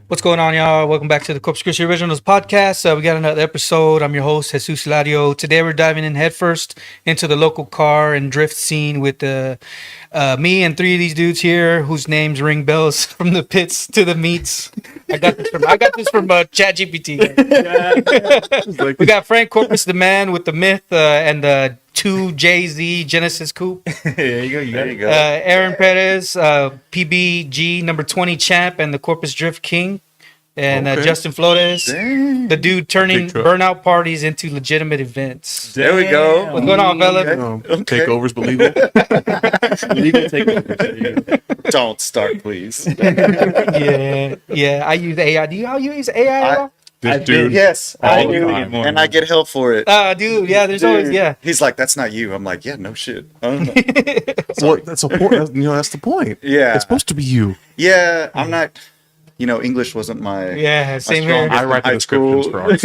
What's going on, y'all? Welcome back to the Corpus Christi Originals Podcast. We got another episode. I'm your host, Jesus Hilario. Today we're diving in headfirst into the local car and drift scene with me and three of these dudes here whose names ring bells from the pits to the meets. I got this from ChatGPT. We got Frank Corpus, the man with the myth and the 2 JZ Genesis coupe. There you go. Aaron Perez, PBG number 20 champ and the Corpus Drift King. And Justin Flores, the dude turning burnout parties into legitimate events. There we go. What's going on, fella? Takeovers, but legal. Legal takeovers. Don't start, please. Yeah. I use AI. Do you use AI? Yes, I do, and I get help for it. Dude, yeah. There's always He's like, "That's not you." I'm like, "Yeah, no shit." Well, that's a point. That's the point. Yeah, it's supposed to be you. Yeah, I'm not. English wasn't my same here. I write the descriptions for ours.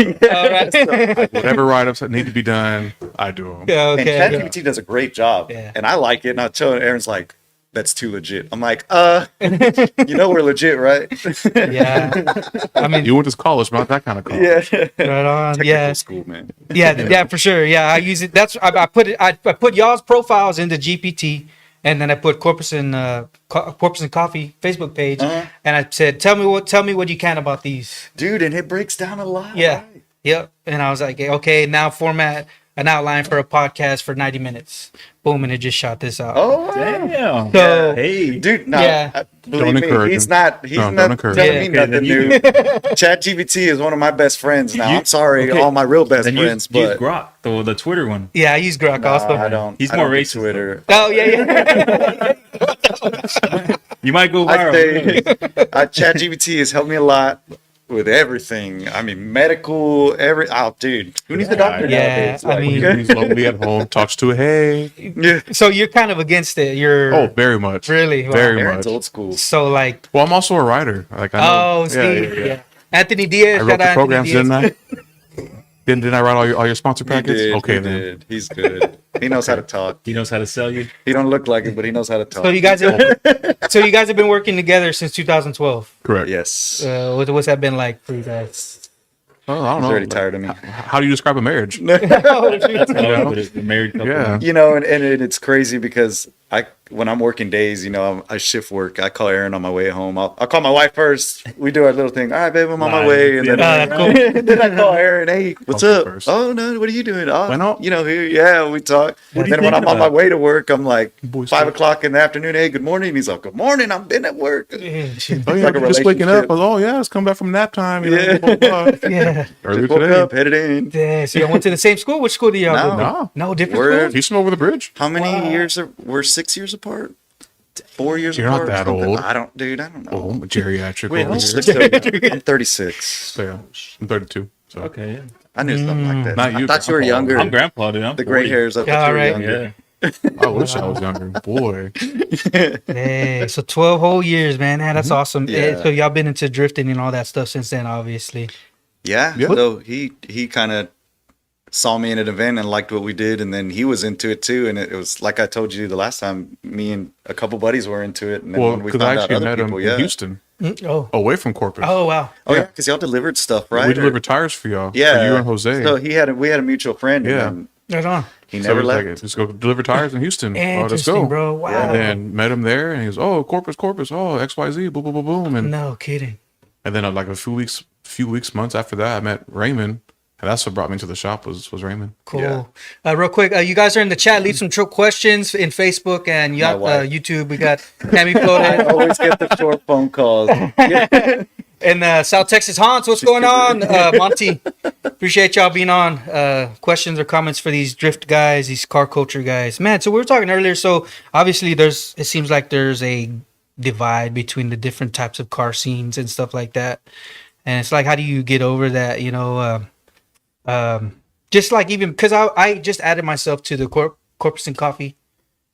Whatever write-ups that need to be done, I do them. Yeah, okay. And ChatGPT does a great job, and I like it. And I tell Aaron's like, "That's too legit." I'm like, we're legit, right? Yeah. I mean, you went to college, but not that kind of college. Yeah, right on. Technical school, man. Yeah, for sure. Yeah, I use it. I put y'all's profiles into GPT. And then I put Corpus and Coffee Facebook page, and I said, "Tell me what you can about these, dude." And it breaks down a lot. Yeah, right? Yep. And I was like, "Okay, now format an outline for a podcast for 90 minutes." Boom, and it just shot this out. Oh, damn! So, hey, dude, no, don't encourage he's not telling me nothing new. ChatGPT is one of my best friends now. I'm sorry, all my real best friends, but use Grok, the Twitter one. Yeah, I use Grok also. I don't. He's more racist. Twitter. Oh yeah. You might go viral. ChatGPT has helped me a lot with everything. I mean, medical, dude, who needs a doctor nowadays? I mean, he's lonely at home, talks to a hey. Yeah. So you're kind of against it. You're very much. Really? Wow. Very Aaron's much. old school. So like, well, I'm also a writer. Like I know. Oh, see, yeah. Anthony Diaz. I wrote the programs, didn't I? Didn't I write all your sponsor packets? Okay, then. He's good. He knows how to talk. He knows how to sell you. He don't look like it, but he knows how to talk. So you guys have been working together since 2012. Correct. Yes. What's that been like for you guys? Well, I don't know. He's already tired of me. How do you describe a marriage? That's how I put it, the married couple. Yeah. And it's crazy because when I'm working days, I shift work. I call Aaron on my way home. I'll call my wife first. We do our little thing. All right, babe, I'm on my way. And then I call Aaron. Hey, what's up? First. Oh, no, what are you doing? Oh, we talk. And then when I'm on my way to work, I'm like 5 o'clock in the afternoon. Hey, good morning. He's like, good morning. I've been at work. Just waking up. Let's come back from nap time. Yeah. Earlier woke today. Up, headed in. Yeah. So y'all went to the same school? Which school do y'all go to? No, different schools? Houston over the bridge. How many years? We're 6 years apart. 4 years You're apart. You're not that old. I don't know. Oh, geriatric. Wait, I'm 36. So yeah, I'm 32. So. Okay. Yeah. I knew something like that. Not you. I thought you were younger. I'm grandpa, dude. The gray hairs. I thought you were younger. Yeah. I wish I was younger. Boy. Hey, so 12 whole years, man. That's awesome. Yeah. So y'all been into drifting and all that stuff since then, obviously. Yeah. So he kind of saw me in an event and liked what we did, and then he was into it too. And it was like I told you the last time, me and a couple buddies were into it. And then when we found out other people, in Houston. Oh, away from Corpus. Oh wow. Oh yeah, because y'all delivered stuff, right? We delivered tires for y'all. Yeah, for you and Jose. So we had a mutual friend. Yeah. Right on. He never left. Like, let's go deliver tires in Houston. Let's go, bro. Wow. And then met him there, and he goes, "Oh, Corpus. Oh, XYZ. Boom, boom, boom, boom." And no kidding. And then like a few weeks, months after that, I met Raymond. And that's what brought me to the shop was Raymond. Cool. Yeah. Real quick, you guys are in the chat. Leave some questions in Facebook and YouTube. We got Tammy Flores. I always get the short phone calls. And South Texas Hans, what's going on? Monty, appreciate y'all being on. Questions or comments for these drift guys, these car culture guys. Man, so we were talking earlier. So obviously it seems like there's a divide between the different types of car scenes and stuff like that. And it's like, how do you get over that, just like even because I just added myself to the Corpus and Coffee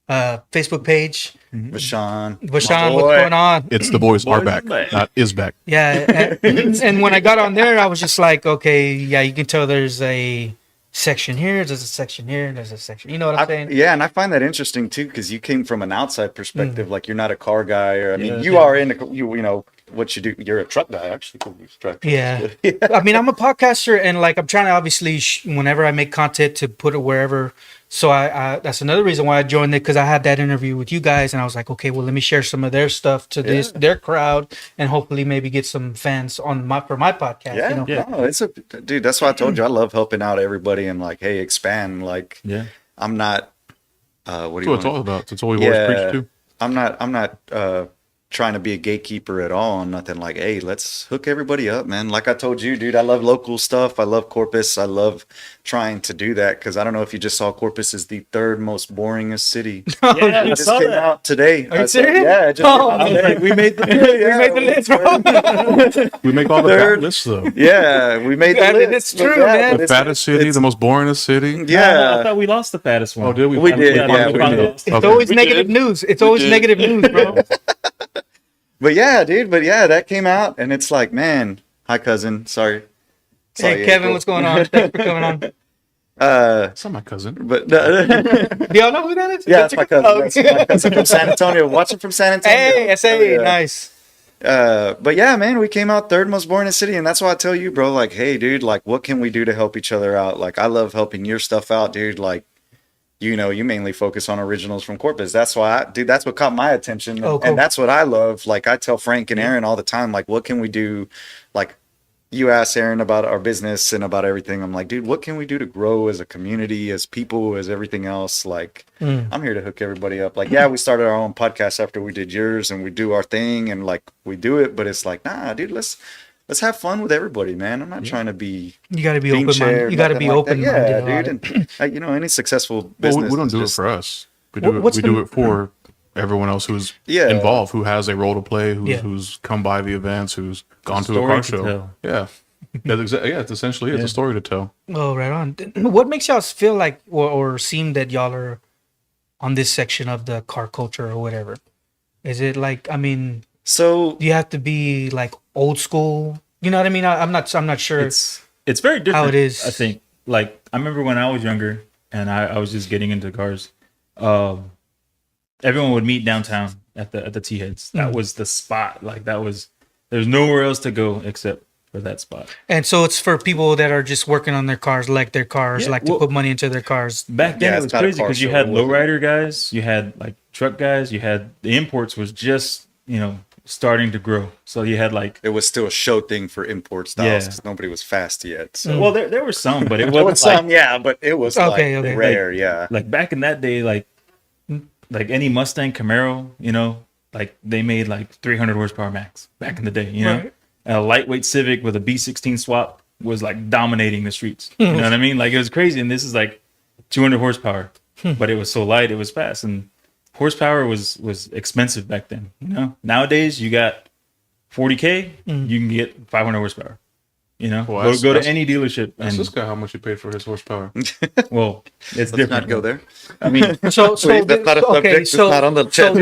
Facebook page. Vashawn, what's going on? It's the boys are back, not is back. Yeah, and when I got on there, I was just like, okay, yeah, you can tell there's a section here, there's a section here, there's a section. You know what I'm saying? Yeah, and I find that interesting too because you came from an outside perspective, like you're not a car guy, or I mean, you are in you know. what you do. You're a truck guy, actually. Yeah. I mean, I'm a podcaster, and like I'm trying to obviously whenever I make content to put it wherever. So I that's another reason why I joined it, because I had that interview with you guys, and I was like, okay, well, let me share some of their stuff to their crowd, and hopefully maybe get some fans on for my podcast. Yeah, you know? No, it's a dude. That's why I told you I love helping out everybody and like, hey, expand. Like, I'm not. What do you? That's what it's all about. That's all we've always preached to. I'm not trying to be a gatekeeper at all on nothing. Like, hey, let's hook everybody up, man. Like I told you, dude, I love local stuff. I love Corpus. I love trying to do that, because I don't know if you just saw, Corpus is the third most boringest city. Yeah, It just came out today. Are you serious? Yeah, it just came out today. we made the We made the list, bro. We make all the bad lists, though. Yeah, we made the Yeah, list. it's true, Yeah, man. but The it's- fattest city, the most boringest city. Yeah. I thought we lost the fattest one. Oh, did we? We did, Yeah, we we did. It's Okay. always We negative did. news. It's always negative news, bro. But yeah, dude. But yeah, that came out, and it's like, man. Hi, cousin. Sorry. Hey, Kevin, what's going on? Thanks for coming on. That's not my cousin. But Do y'all know who that is? yeah, that's my cousin. Oh, That's my cousin from San Antonio. Watching from San Antonio. Hey, SA, Oh, yeah. nice. But yeah, man, we came out third most boringest city, and that's why I tell you, bro. Like, hey, dude, like, what can we do to help each other out? Like, I love helping your stuff out, dude. Like, you know, you mainly focus on originals from Corpus. That's why, dude, that's what caught my attention. Oh, cool. And that's what I love. Like, I tell Frank and Aaron all the time, like, what can we do? Like, you ask Aaron about our business and about everything. I'm like, dude, what can we do to grow as a community, as people, as everything else? Like, I'm here to hook everybody up. Like, yeah, we started our own podcast after we did yours, and we do our thing, and like, we do it, but it's like, nah, dude, let's have fun with everybody, man. I'm not trying to be. You got to be being open minded. shared, You got to nothing be like that. open minded. Yeah, dude. And you know, any successful Well, business. we don't is do it just- for us. We do What's it. We the- do it for everyone else who's Yeah. involved, who has a role to play, Yeah. who's come by the events, who's gone to a story car to show. tell. Yeah, yeah. It's essentially it's a story to tell. Oh, right on. What makes y'all feel like or seem that y'all are on this section of the car culture or whatever? Is it like, I mean, So do you have to be like old school? You know what I mean? I'm not sure. It's very different. How it is. I think. Like, I remember when I was younger and I was just getting into cars. Everyone would meet downtown at the T heads. That was the spot. Like, there's nowhere else to go except for that spot. And so it's for people that are just working on their cars, like their cars, Yeah, like to well- put money into their cars. Back then Yeah, it was it's not a crazy car because you show, had it wasn't. lowrider guys, you had like truck guys, you had the imports was just, you know, starting to grow. So you had like, it was still a show thing for import styles Yeah. because nobody was fast yet. So well, there were some, but it there wasn't was like, some, yeah, but it was Okay, like okay. rare, yeah. like back in that day, like any Mustang Camaro, you know, like they made like 300 horsepower max back in the day, you know. Right. And a lightweight Civic with a B16 swap was like dominating the streets. You know what I mean? Like, it was crazy. And this is like 200 horsepower, but it was so light, it was fast. And horsepower was expensive back then. You know, nowadays you got 40K, you can get 500 horsepower. You know, Well, go to that's- any dealership. Ask And this guy how much he paid for his horsepower. well, it's Let's different. not go there. I mean, So Please, that's not a subject. It's not on the so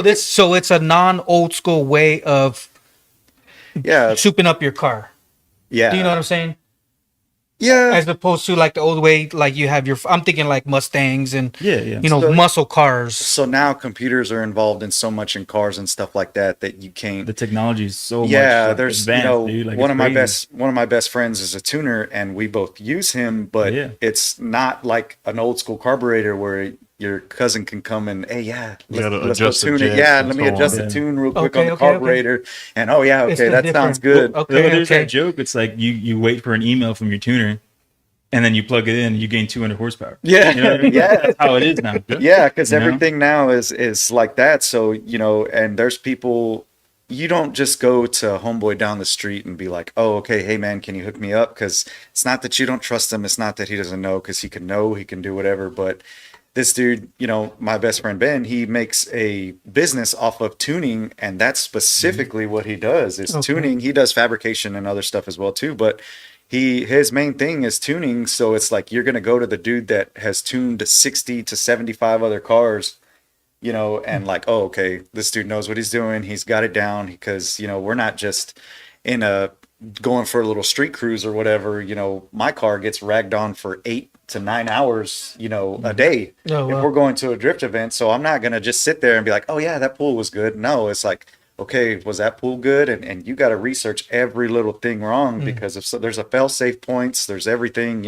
chat. so it's a non old school way of Yeah, souping up your car. yeah. Do you know what I'm saying? Yeah. As opposed to like the old way, like you have your, I'm thinking like Mustangs and, yeah. you know, So- muscle cars. So now computers are involved in so much in cars and stuff like that that you can't. The technology is so much. Yeah, like, there's advanced, dude. Like, one it's of my crazy. best friends is a tuner, and we both use him, but Yeah. it's not like an old school carburetor where your cousin can come and, hey, yeah, You gotta let's go adjust the tune it. jets Yeah, and let me so adjust on. the Yeah. tune real quick Okay, on the okay, okay. carburetor, and oh yeah, It's okay, the that sounds different- good. Okay, There's okay. that joke. It's like you wait for an email from your tuner, and then you plug it in, and you gain 200 horsepower. Yeah, You know what I mean? yeah. That's how it is now. Yeah, because You know? everything now is like that. So, you know, and there's people, you don't just go to a homeboy down the street and be like, oh, okay, hey man, can you hook me up? Because it's not that you don't trust him. It's not that he doesn't know, because he can know, he can do whatever. But this dude, you know, my best friend Ben, he makes a business off of tuning, and that's specifically what he does is Okay. tuning. He does fabrication and other stuff as well too, but his main thing is tuning. So it's like you're gonna go to the dude that has tuned 60 to 75 other cars, you know, and like, oh, okay, this dude knows what he's doing. He's got it down, because, you know, we're not just in a going for a little street cruise or whatever. You know, my car gets ragged on for 8 to 9 hours, you know, a day Oh, wow. if we're going to a drift event. So I'm not gonna just sit there and be like, oh yeah, that pool was good. No, it's like, okay, was that pool good? And you got to research every little thing wrong because if so, there's a fail safe points, there's everything,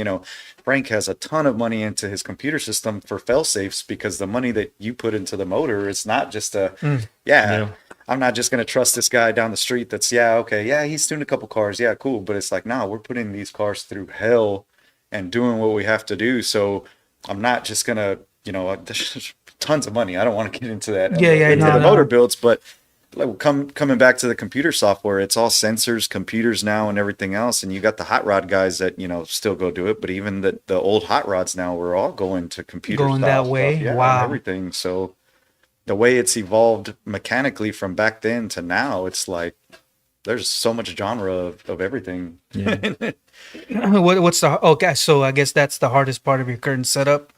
Frank has a ton of money into his computer system for fail safes because the money that you put into the motor is not just I'm not just going to trust this guy down the street that's, he's tuned a couple cars. Yeah, cool. But it's like, no, we're putting these cars through hell and doing what we have to do. So I'm not just going to, there's tons of money. I don't want to get into that. The motor builds, but coming back to the computer software, it's all sensors, computers now and everything else. And you got the hot rod guys that, still go do it. But even the old hot rods now, we're all going to computer going that way. Stuff, wow. And everything. So the way it's evolved mechanically from back then to now, it's like there's so much genre of everything. Yeah. What's okay? So I guess that's the hardest part of your current setup,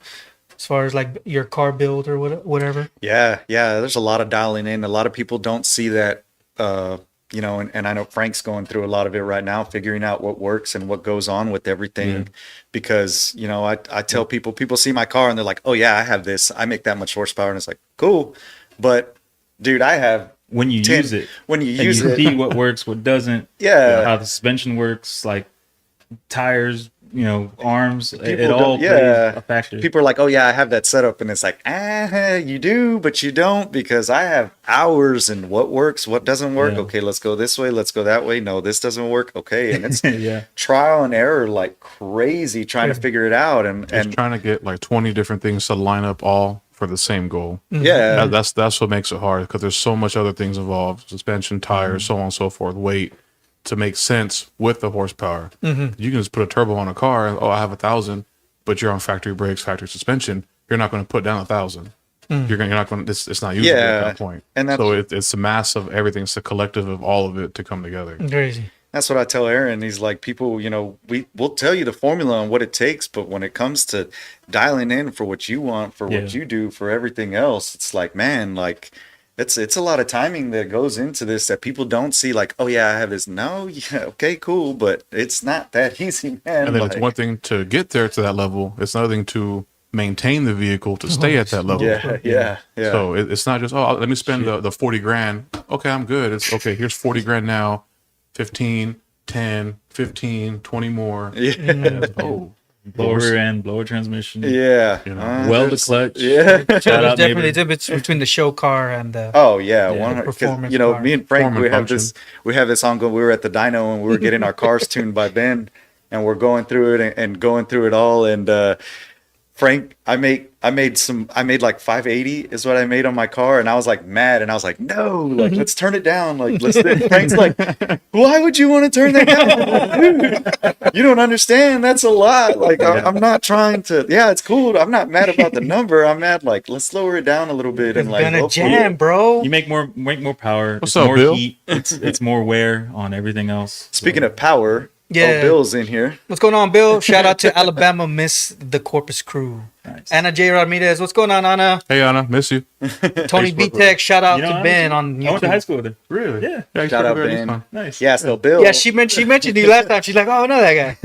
as far as like your car build or whatever. Yeah. There's a lot of dialing in. A lot of people don't see that. And I know Frank's going through a lot of it right now, figuring out what works and what goes on with everything. Because, I tell people see my car and they're like, oh yeah, I have this. I make that much horsepower. And it's like, cool. But dude, I have when you use it, see what works, what doesn't, how the suspension works, like tires, arms, it all plays a factor. People are like, oh yeah, I have that setup, and it's like, you do, but you don't, because I have hours and what works, what doesn't work. Okay, let's go this way, let's go that way. No, this doesn't work. Okay, and it's trial and error like crazy trying to figure it out, and trying to get like 20 different things to line up all for the same goal. Yeah, that's what makes it hard, because there's so much other things involved: suspension, tires, so on and so forth, weight, to make sense with the horsepower. You can just put a turbo on a car and, I have 1,000, but you're on factory brakes, factory suspension. You're not going to put down 1,000. You're not going to. It's not usable at that point. And so it's a mass of everything. It's a collective of all of it to come together. Crazy. That's what I tell Aaron. He's like, people, we'll tell you the formula and what it takes, but when it comes to dialing in for what you want, for what you do, for everything else, it's like, man, like, it's a lot of timing that goes into this that people don't see. Like, oh yeah, I have this. No, okay, cool, but it's not that easy, man. And then it's one thing to get there to that level. It's another thing to maintain the vehicle to stay at that level. Yeah. So it's not just, let me spend the 40 grand. Okay, I'm good. It's okay. Here's 40 grand now. 15, 10, 15, 20 more. Blower transmission. Yeah. Weld clutch. Yeah. So there's definitely a difference between the show car and the performance car. Me and Frank, we have this ongoing. We were at the dyno and we were getting our cars tuned by Ben, and we're going through it and going through it all. And Frank, I made like 580 is what I made on my car, and I was like mad, and I was like, no, like let's turn it down. Like Frank's like, why would you want to turn that down? Dude, you don't understand. That's a lot. Like I'm not trying to. Yeah, it's cool. I'm not mad about the number. I'm mad like let's lower it down a little bit and like gonna jam, bro. You make more power. What's up, more Bill? Heat. It's more wear on everything else. Speaking of power. Yeah, Bill's in here. What's going on, Bill? Shout out to Alabama Miss the Corpus crew. Nice. Anna J. Ramirez. What's going on, Anna? Hey, Anna, miss you. Tony B Tech. Shout out to Ben on YouTube. I went to high school with her. Really? Yeah. Shout out Ben. Nice. Yeah, so Bill. Yeah, she mentioned you last time. She's like, oh, I know that guy.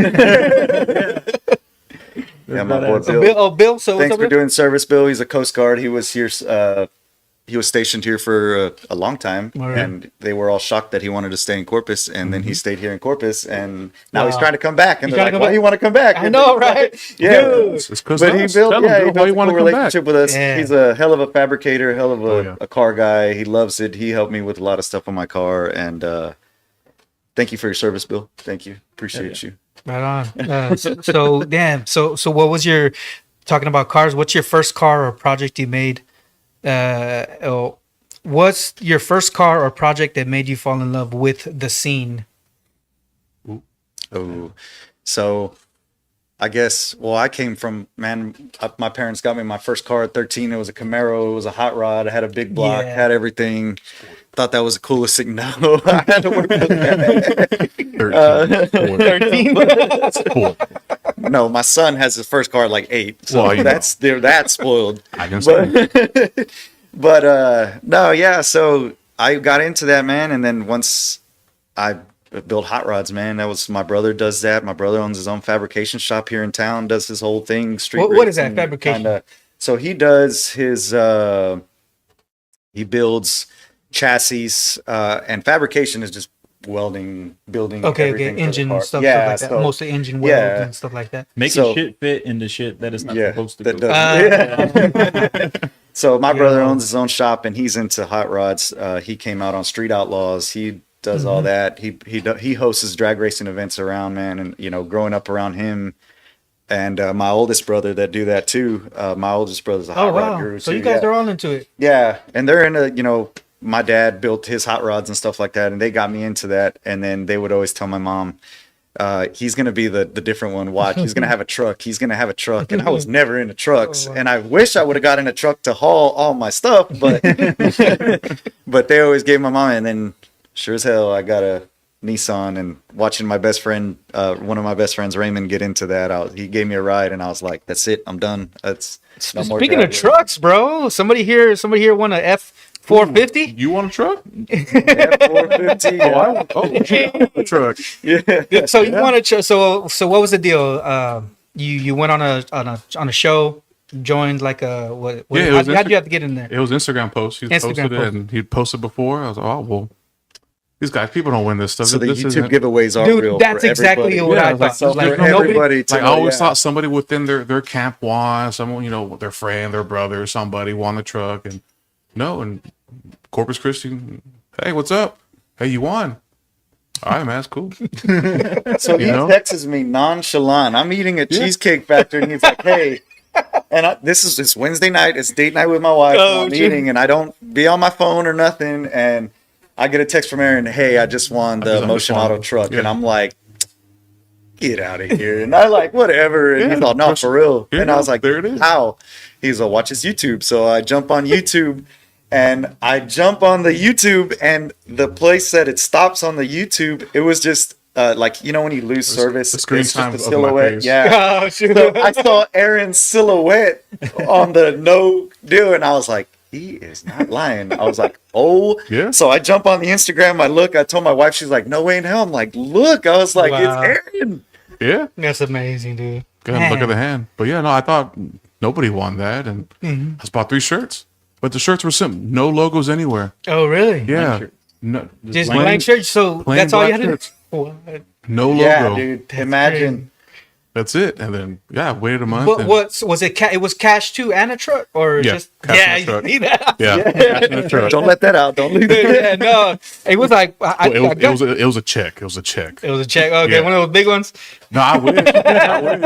Yeah, my boy Bill. Bill. So thanks what's up, for doing service, Bill. He's a Coast Guard. He was here. He was stationed here for a long time, and they were all shocked that he wanted to stay in Corpus, and then he stayed here in Corpus, and now he's trying to come back, and they're like, "Why do you want to come back?" I know, right? Yeah, it's because but he built a cool relationship with us. Yeah. He's a hell of a fabricator, hell of a car guy. He loves it. He helped me with a lot of stuff on my car, and thank you for your service, Bill. Thank you, appreciate you. Right on. So what was your talking about cars? What's your first car or project you made? What's your first car or project that made you fall in love with the scene? So I guess, I came from, my parents got me my first car at 13. It was a Camaro. It was a hot rod. I had a big block, had everything. Thought that was the coolest thing. No, I had to work with that. 13. No, my son has his first car at like 8. So they're that spoiled. I can say. But no, yeah. So I got into that, man. And then once I built hot rods, man, that was my brother does that. My brother owns his own fabrication shop here in town, does his whole thing. What is that fabrication? So he does his, he builds chassis, and fabrication is just welding, building. Okay, everything for the engine car. stuff, Yeah, stuff like that. Mostly engine welds yeah. and stuff like that. Making shit fit into shit that is not supposed to that go. doesn't- So my brother Yeah. owns his own shop and he's into hot rods. He came out on Street Outlaws. He does all that. He hosts his drag racing events around, man. And you know, growing up around him and my oldest brother that do that too. My oldest brother's a hot rod guru. So too, you guys yeah. are all into it. Yeah, and they're into, you know, my dad built his hot rods and stuff like that, and they got me into that. And then they would always tell my mom, he's gonna be the different one. Watch, he's gonna have a truck. He's gonna have a truck. And I was never into trucks, and I wish I would have gotten a truck to haul all my stuff, but but they always gave my mom. And then sure as hell, I got a Nissan, and watching my best friend, one of my best friends, Raymond, get into that, he gave me a ride, and I was like, "That's it, I'm done." That's no more Speaking of driving. trucks, bro, somebody here want a F450. You want a truck? F450. Yeah. A truck. Yeah. So you want to? So what was the deal? You went on a show, joined like a what? Yeah, it was how'd you have to get in there? It was Instagram post. He Instagram posted it, post. and he'd posted before. I was like, oh well, these guys, people don't win this stuff. So the This YouTube isn't- giveable are Dude, real. that's for exactly everybody. what Yeah, I it's like thought. So Like, for nobody- everybody to Like I always yeah. thought somebody within their camp won, someone, you know, their friend, their brother, somebody won the truck, and no, and Corpus Christi, hey, what's up? Hey, you won. All right, man, that's cool. So he know? texts me nonchalant. I'm eating a cheesecake factory, and he's like, "Hey," and this is just Wednesday night. It's date night with my wife. Oh, and I'm shit. eating, and I don't be on my phone or nothing. And I get a text from Aaron, "Hey, I just won the just Motion won. Auto truck," Yeah. and I'm like, "Get out of here!" And I like whatever. And Yeah, he thought, "No, trust- for real." Here And you I go. was like, There it is. "How?" He's like, "Watch his YouTube." So I jump on YouTube. And I jump on the YouTube, and the place that it stops on the YouTube, it was just like, you know, when you lose service, the screen it's time just a of my silhouette. face. Yeah. Oh, shoot. So I saw Aaron's silhouette on the no deal, and I was like, he is not lying. I was like, oh. Yeah. So I jump on the Instagram, I look, I told my wife, she's like, no way in hell. I'm like, look. I was like, Wow. it's Aaron. Yeah, That's amazing, dude. go ahead and look Man. at the hand. But yeah, no, I thought nobody won that, and I just bought 3 shirts, but the shirts were simple, no logos anywhere. Oh, really? Yeah, shirt. no, Just plain- blank shirt. So plain that's all you black had to shirts. do. What? no logo. Yeah, dude. Imagine. That's it. And then I waited a month. But and- what was it? It was cash too, and a truck, or Yeah, just cash yeah? and a You truck. see that? Yeah, cash in the truck. Don't let that out. Don't leave it. Yeah, no. It was like Well, it was a check. It was a check. it was a check. Okay, Yeah. one of those big ones. No, I wish. I wish.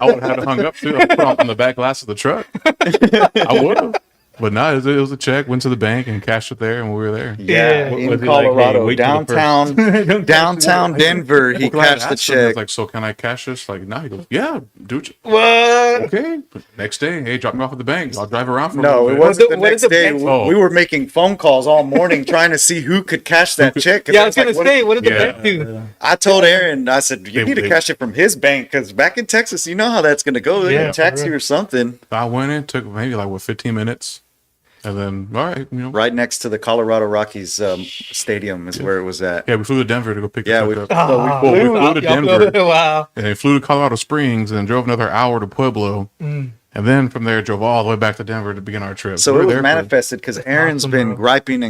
I would have had it hung up too. I put on the back glass of the truck. I would have. But no, it was a check. Went to the bank and cashed it there, and we were there. Yeah. Yeah, in Was he like, hey, Colorado, wait till the downtown Denver, he Well, I cashed the asked him, I was check. like, so can I cash this? Like, no. He goes, yeah, dude. What? Okay. But next day, hey, drop me off at the bank. I'll drive around for a No, little it bit. wasn't the What next did the day. bank- Oh. We were making phone calls all morning trying to see who could cash that check. 'Cause Yeah, I was gonna like, what say, if- what did the Yeah. bank do? I told Aaron, I said, you They- need to they- cash it from his bank because back in Texas, you know how that's going to go. They're Yeah, going to tax for you real. or something. I went in, took maybe 15 minutes. And then, all right, Right next to the Colorado Rockies stadium is where it was at. Yeah, we flew to Denver to go pick Yeah, the we, truck so up. we Ah. Well, we flew. flew to Denver. Wow. And then flew to Colorado Springs and then drove another hour to Pueblo. And then from there, drove all the way back to Denver to begin our trip. So We it were was there for- manifested because Aaron's awesome, been bro.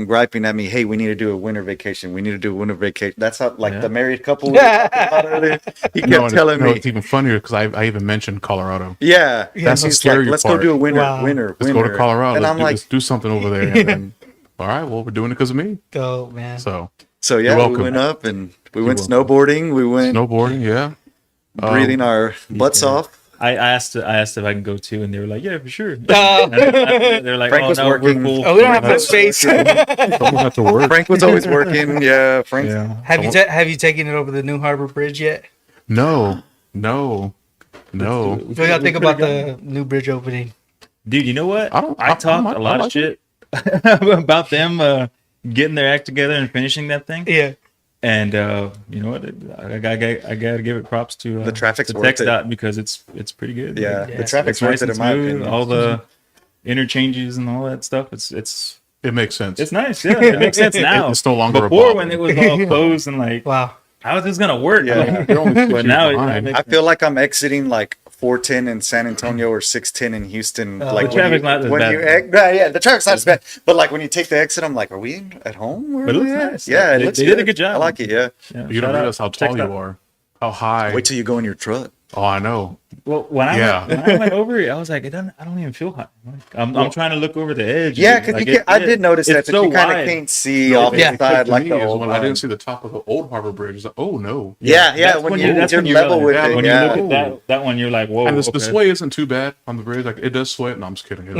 griping at me. Hey, we need to do a winter vacation. We need to do a winter vacation. That's how, like Yeah. the married couple we were talking about earlier. He kept No, telling no, me, it's even funnier because I even mentioned Colorado. yeah, That's the he's scary let's part. go do a winter, Wow. winter, Let's winter. go to Colorado. And Let's I'm do, like, let's do something over there. And then, all right, well, we're doing it because of me. Dope, man. So so You're yeah, we welcome. went up and we went welcome. snowboarding. We went snowboarding, yeah. breathing our butts off. I asked if I can go too, and they were like, "Yeah, for sure." Oh. They're like, Frank "Oh was no, working. we're full." Oh, we don't have much space. Someone had to work. Frank was always working. Yeah, Frank. Yeah. Have you taken it over the New Harbor Bridge yet? No. What do y'all think about the new bridge opening? Dude, you know what? I don't- I I talked like- a lot I of like shit about them getting their act together and finishing that thing. Yeah. And you know what? I gotta give it props to The traffic's to worth it. TxDOT because it's pretty good. Yeah, Like, Yeah. the traffic's it's worth nice it and in my smooth. opinion. All the interchanges and all that stuff. It's It makes sense. nice. Yeah, it makes sense now. It's no longer a before bother. when it was all closed and like, Wow. how is this gonna work? Yeah. You're only But now behind. it I feel like I'm exiting like 410 in San Antonio or 610 in Houston. Like the traffic's not as bad. yeah, the traffic's not as bad. But like when you take the exit, I'm like, are we at home? Where But it are looks we at? nice. Yeah, They looks did a good job. I like it. Yeah. You don't realize how tall you are, how high. Wait till you go in your truck. Oh, I know. Well, when I went over it, I was like, I don't even feel hot. I'm trying to look over the edge. Yeah, because I did notice that so you kind of wide. can't see off the side like the old one. one. I didn't see the top of the old Harbor Bridge. It's like, oh no. Yeah. That's When that's you're when you level with realize- it. When Yeah. you look at that one, you're like, whoa. And the okay. sway isn't too bad on the bridge. Like it does sway. No, I'm just kidding. I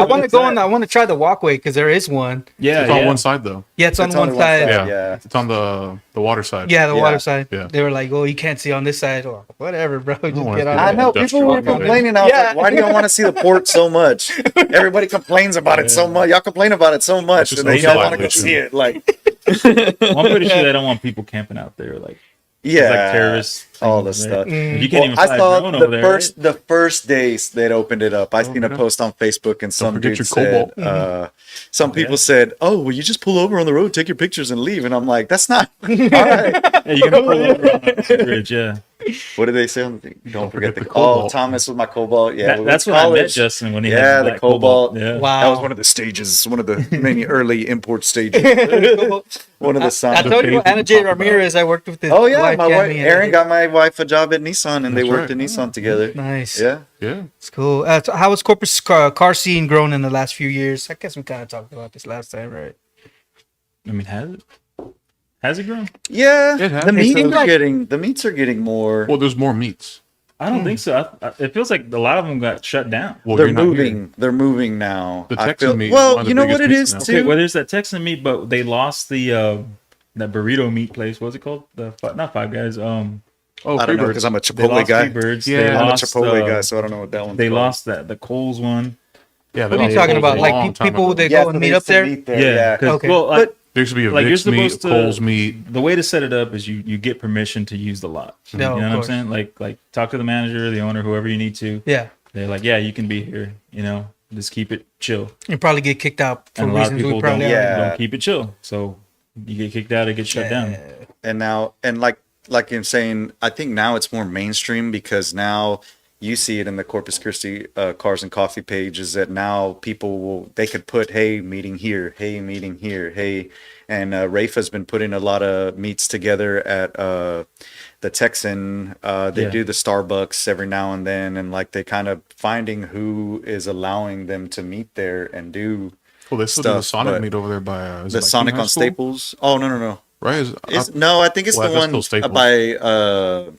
want to go on. I want to try the walkway because there is one. Yeah, It's on one side though. Yeah, it's on It's one only side. Yeah. It's on the water side. Yeah, the Yeah. water side. Yeah. They were like, "Oh, you can't see on this side." Or whatever, bro. Just wanna get do on. that. I know people were Industrial complaining. I was Yeah. like, "Why do y'all want to see the port so much? Everybody complains about it so much. Y'all complain about it so much, It's and just then no y'all want to go violation. see it." Like, Well, I'm pretty sure they don't want people camping out there, like yeah, like terrorists, all the right? stuff. You can't even I fly a saw drone the over there. the first days they'd opened it up. I seen a yeah. post on Facebook, and some forget dude your said, cobalt. some people said, "Oh, well, you just pull over on the road, take your pictures, and leave." And I'm like, "That's not all right." Yeah, you can pull over on the bridge. Yeah, What did they say on the thing? Don't forget the cobalt. Thomas with my cobalt. Yeah, that's when I met Justin when he Yeah, had the black cobalt. Yeah. Wow. That was one of the stages, one of the many early import stages. One of the I signs. told you, page Anna we J. talked about. Ramirez. I worked with his Oh yeah, wife, my wife, Cammy, and Aaron got my wife a job at Nissan, and they That's worked right. at Nissan together. Nice. Yeah. Yeah. It's cool. So how has Corpus car scene grown in the last few years? I guess we kind of talked about this last time, right? I mean, has it grown? Yeah, It has. the meats Seems are like- getting more. Well, there's more meats. I don't think so. It feels like a lot of them got shut down. Well, They're you're not moving. here. They're moving now. The I Texan feel- meat is one Well, of the you know what biggest it meats is now. too. Okay, well, there's that Texan meat, but they lost the that burrito meat place. What's it called? Not Five Guys. Oh, I don't know Freebirds. because I'm a They Chipotle lost guy. Freebirds. Yeah, They I'm a lost, Chipotle guy, so I don't know what that one's They called. lost the Coles one. Yeah, What are you talking about? Like people that go and meet up there? Yeah, 'cause, Okay. well, But There used to be a like, you're Vic's meat, supposed to- Cole's meat. the way to set it up is you get permission to use the lot. No, You of know what I'm course. saying? Like talk to the manager, the owner, whoever you need to. Yeah. They're like, yeah, you can be here. You know, just keep it chill. You probably get kicked out for And a lot of reasons we people probably don't, Yeah. don't keep it chill. So you get kicked out, it gets shut down. and now and like I'm saying, I think now it's more mainstream because now you see it in the Corpus Christi Cars and Coffee page is that now they could put, hey, meeting here, hey, meeting here, hey. And Rafa's been putting a lot of meets together at the Texan. They do the Starbucks every now and then, and like they kind of finding who is allowing them to meet there and do Well, they still do the stuff, Sonic but meat over there by is the it like Sonic King High on School? Staples. Oh no. Right? No, I think it's Well, the that's one still Staples. by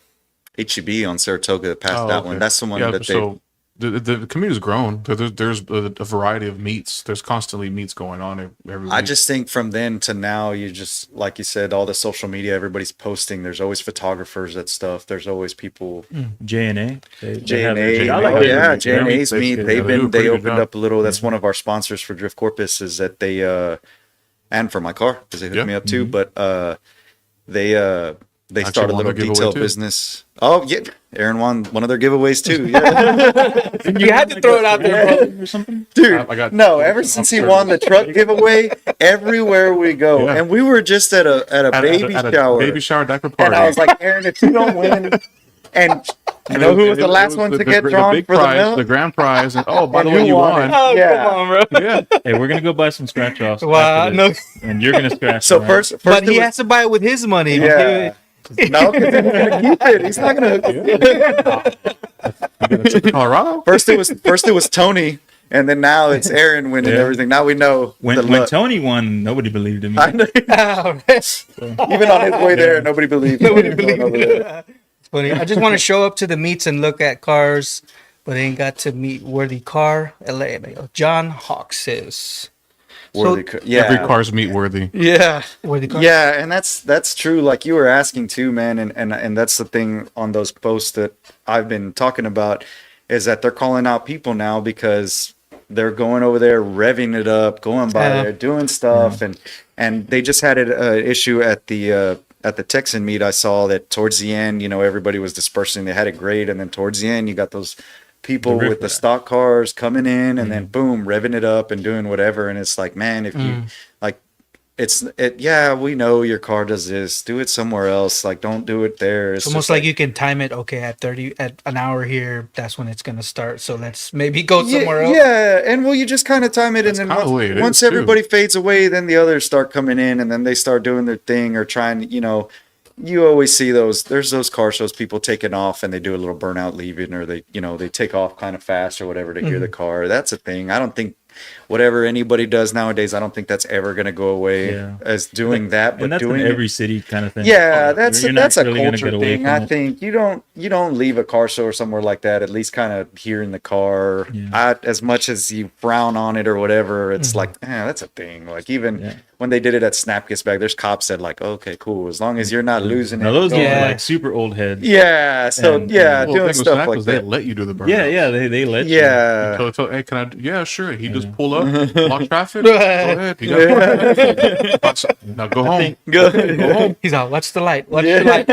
HEB on Saratoga that passed that one. That's the one that they. So the community's grown. There's a variety of meats. There's constantly meats going on every week. I just think from then to now, you just like you said, all the social media, everybody's posting. There's always photographers at stuff. There's always people. J&A. J&A, I like oh their yeah, meat. Their J&A's meat meat. tastes They They've do a been pretty they good opened job. up a little. That's one of our sponsors for Drift Corpus. Is that they and for my car because they hooked Yeah. me up too. But they Actually started a won little their giveaway, detail too. business. Oh yeah, Aaron won one of their giveaways too. Yeah. You had to throw it out there, bro. or something. Dude, I got- no, ever since he won the truck giveaway, everywhere we go, Yeah. and we were just at a baby shower, baby shower diaper party. and I was like, Aaron, if you don't win, and you know who was the last one to get drawn big for prize, the milk? the grand prize, and oh, by And the way, who you won won. it? Oh, Yeah. come on, bro. Yeah, Hey, we're gonna go buy some scratch offs. Wow, no. And you're gonna scratch. So them, first But it he was- has to buy it with his money. yeah. No, because he's gonna keep it. He's not gonna. Colorado. First it was Tony, and then now it's Aaron winning Yeah. everything. Now we know When the when luck. Tony won, nobody believed in me. I know. Oh, it's Even on his way there, nobody believed. Nobody believed funny. I just want to show up to the meets and look at cars, but I ain't got to meet Worthy Car. LA. John Hawk says. Yeah, Every car's meat worthy. yeah. Worthy Car. Yeah, and that's true. Like you were asking too, man, and that's the thing on those posts that I've been talking about is that they're calling out people now because they're going over there, revving it up, going by there, doing stuff, and they just had an issue at the Texan meet. I saw that towards the end, everybody was dispersing. They had it great, and then towards the end, you got those people with the stock cars coming in and then boom, revving it up and doing whatever. And it's like, man, if you like, yeah, we know your car does this. Do it somewhere else. Like, don't do it there. It's almost like you can time it. Okay, at an hour here, that's when it's gonna start. So let's maybe go somewhere else. Yeah, and well, you just kind of time it, That's and then kinda the way it once is, everybody fades away, then the others start coming in, and then they start doing their thing or trying. You always see those. There's those car shows, people taking off, and they do a little burnout leaving, or they take off kind of fast or whatever to hear the car. That's a thing. I don't think. Whatever anybody does nowadays, I don't think that's ever going to go away as doing that. But and that's doing in every city kind of thing. Yeah, that's You're a really gonna culture get away thing. from I it. think you don't leave a car show or somewhere like that. At least kind of hearing the car. Yeah. As much as you frown on it or whatever, it's like, that's a thing. Like even when they did it at Snapkiss back, there's cops that like, okay, cool. As long as you're not losing Now it. those going- are like super old heads. Yeah. So And- Well, the doing thing with stuff Snap like is they that. let you do the burnout. Yeah, they let you. Yeah. So, hey, can I? Yeah, sure. He just pull up, block traffic. Go ahead. You got now go home. Go. home. He's out. Watch the light. Watch the light.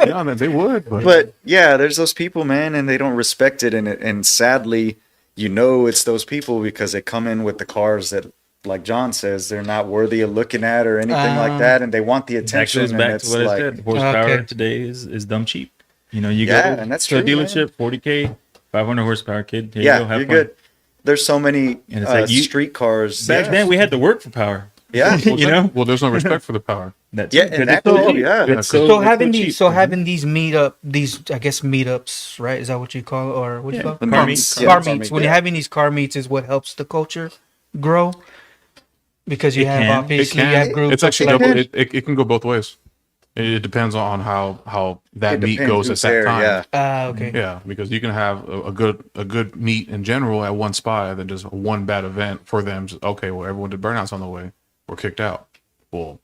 Yeah, man, they would, But yeah, there's those people, man, and they don't respect it, and sadly, it's those people because they come in with the cars that, like John says, they're not worthy of looking at or anything like that, and they want the That attention. goes And back it's to what like, I said. Horsepower Okay. today is dumb cheap. You Yeah, go and that's to a true, man. dealership, 40K, 500 horsepower, kid. Here yeah, you go, have you're fun. good. There's so many And it's like street cars. Back then, we had to work for power. yeah, Well, there's no respect for the power. That's Yeah, and that too, yeah. It's So it's having cheap. these, I guess meetups, right? Is that what you call it, or what do you call The it? car meets, meets. yeah, Car car meets. meet, When yeah. you're having these car meets, is what helps the culture grow, because you It have can. obviously you have groups. It's actually of double. like- It can go both ways. It depends on how that It meet depends goes at who's that there, time. yeah. okay. Yeah, because you can have a good meet in general at one spot, and then just one bad event for them. Just, okay, well, everyone did burnouts on the way. We're kicked out. Well,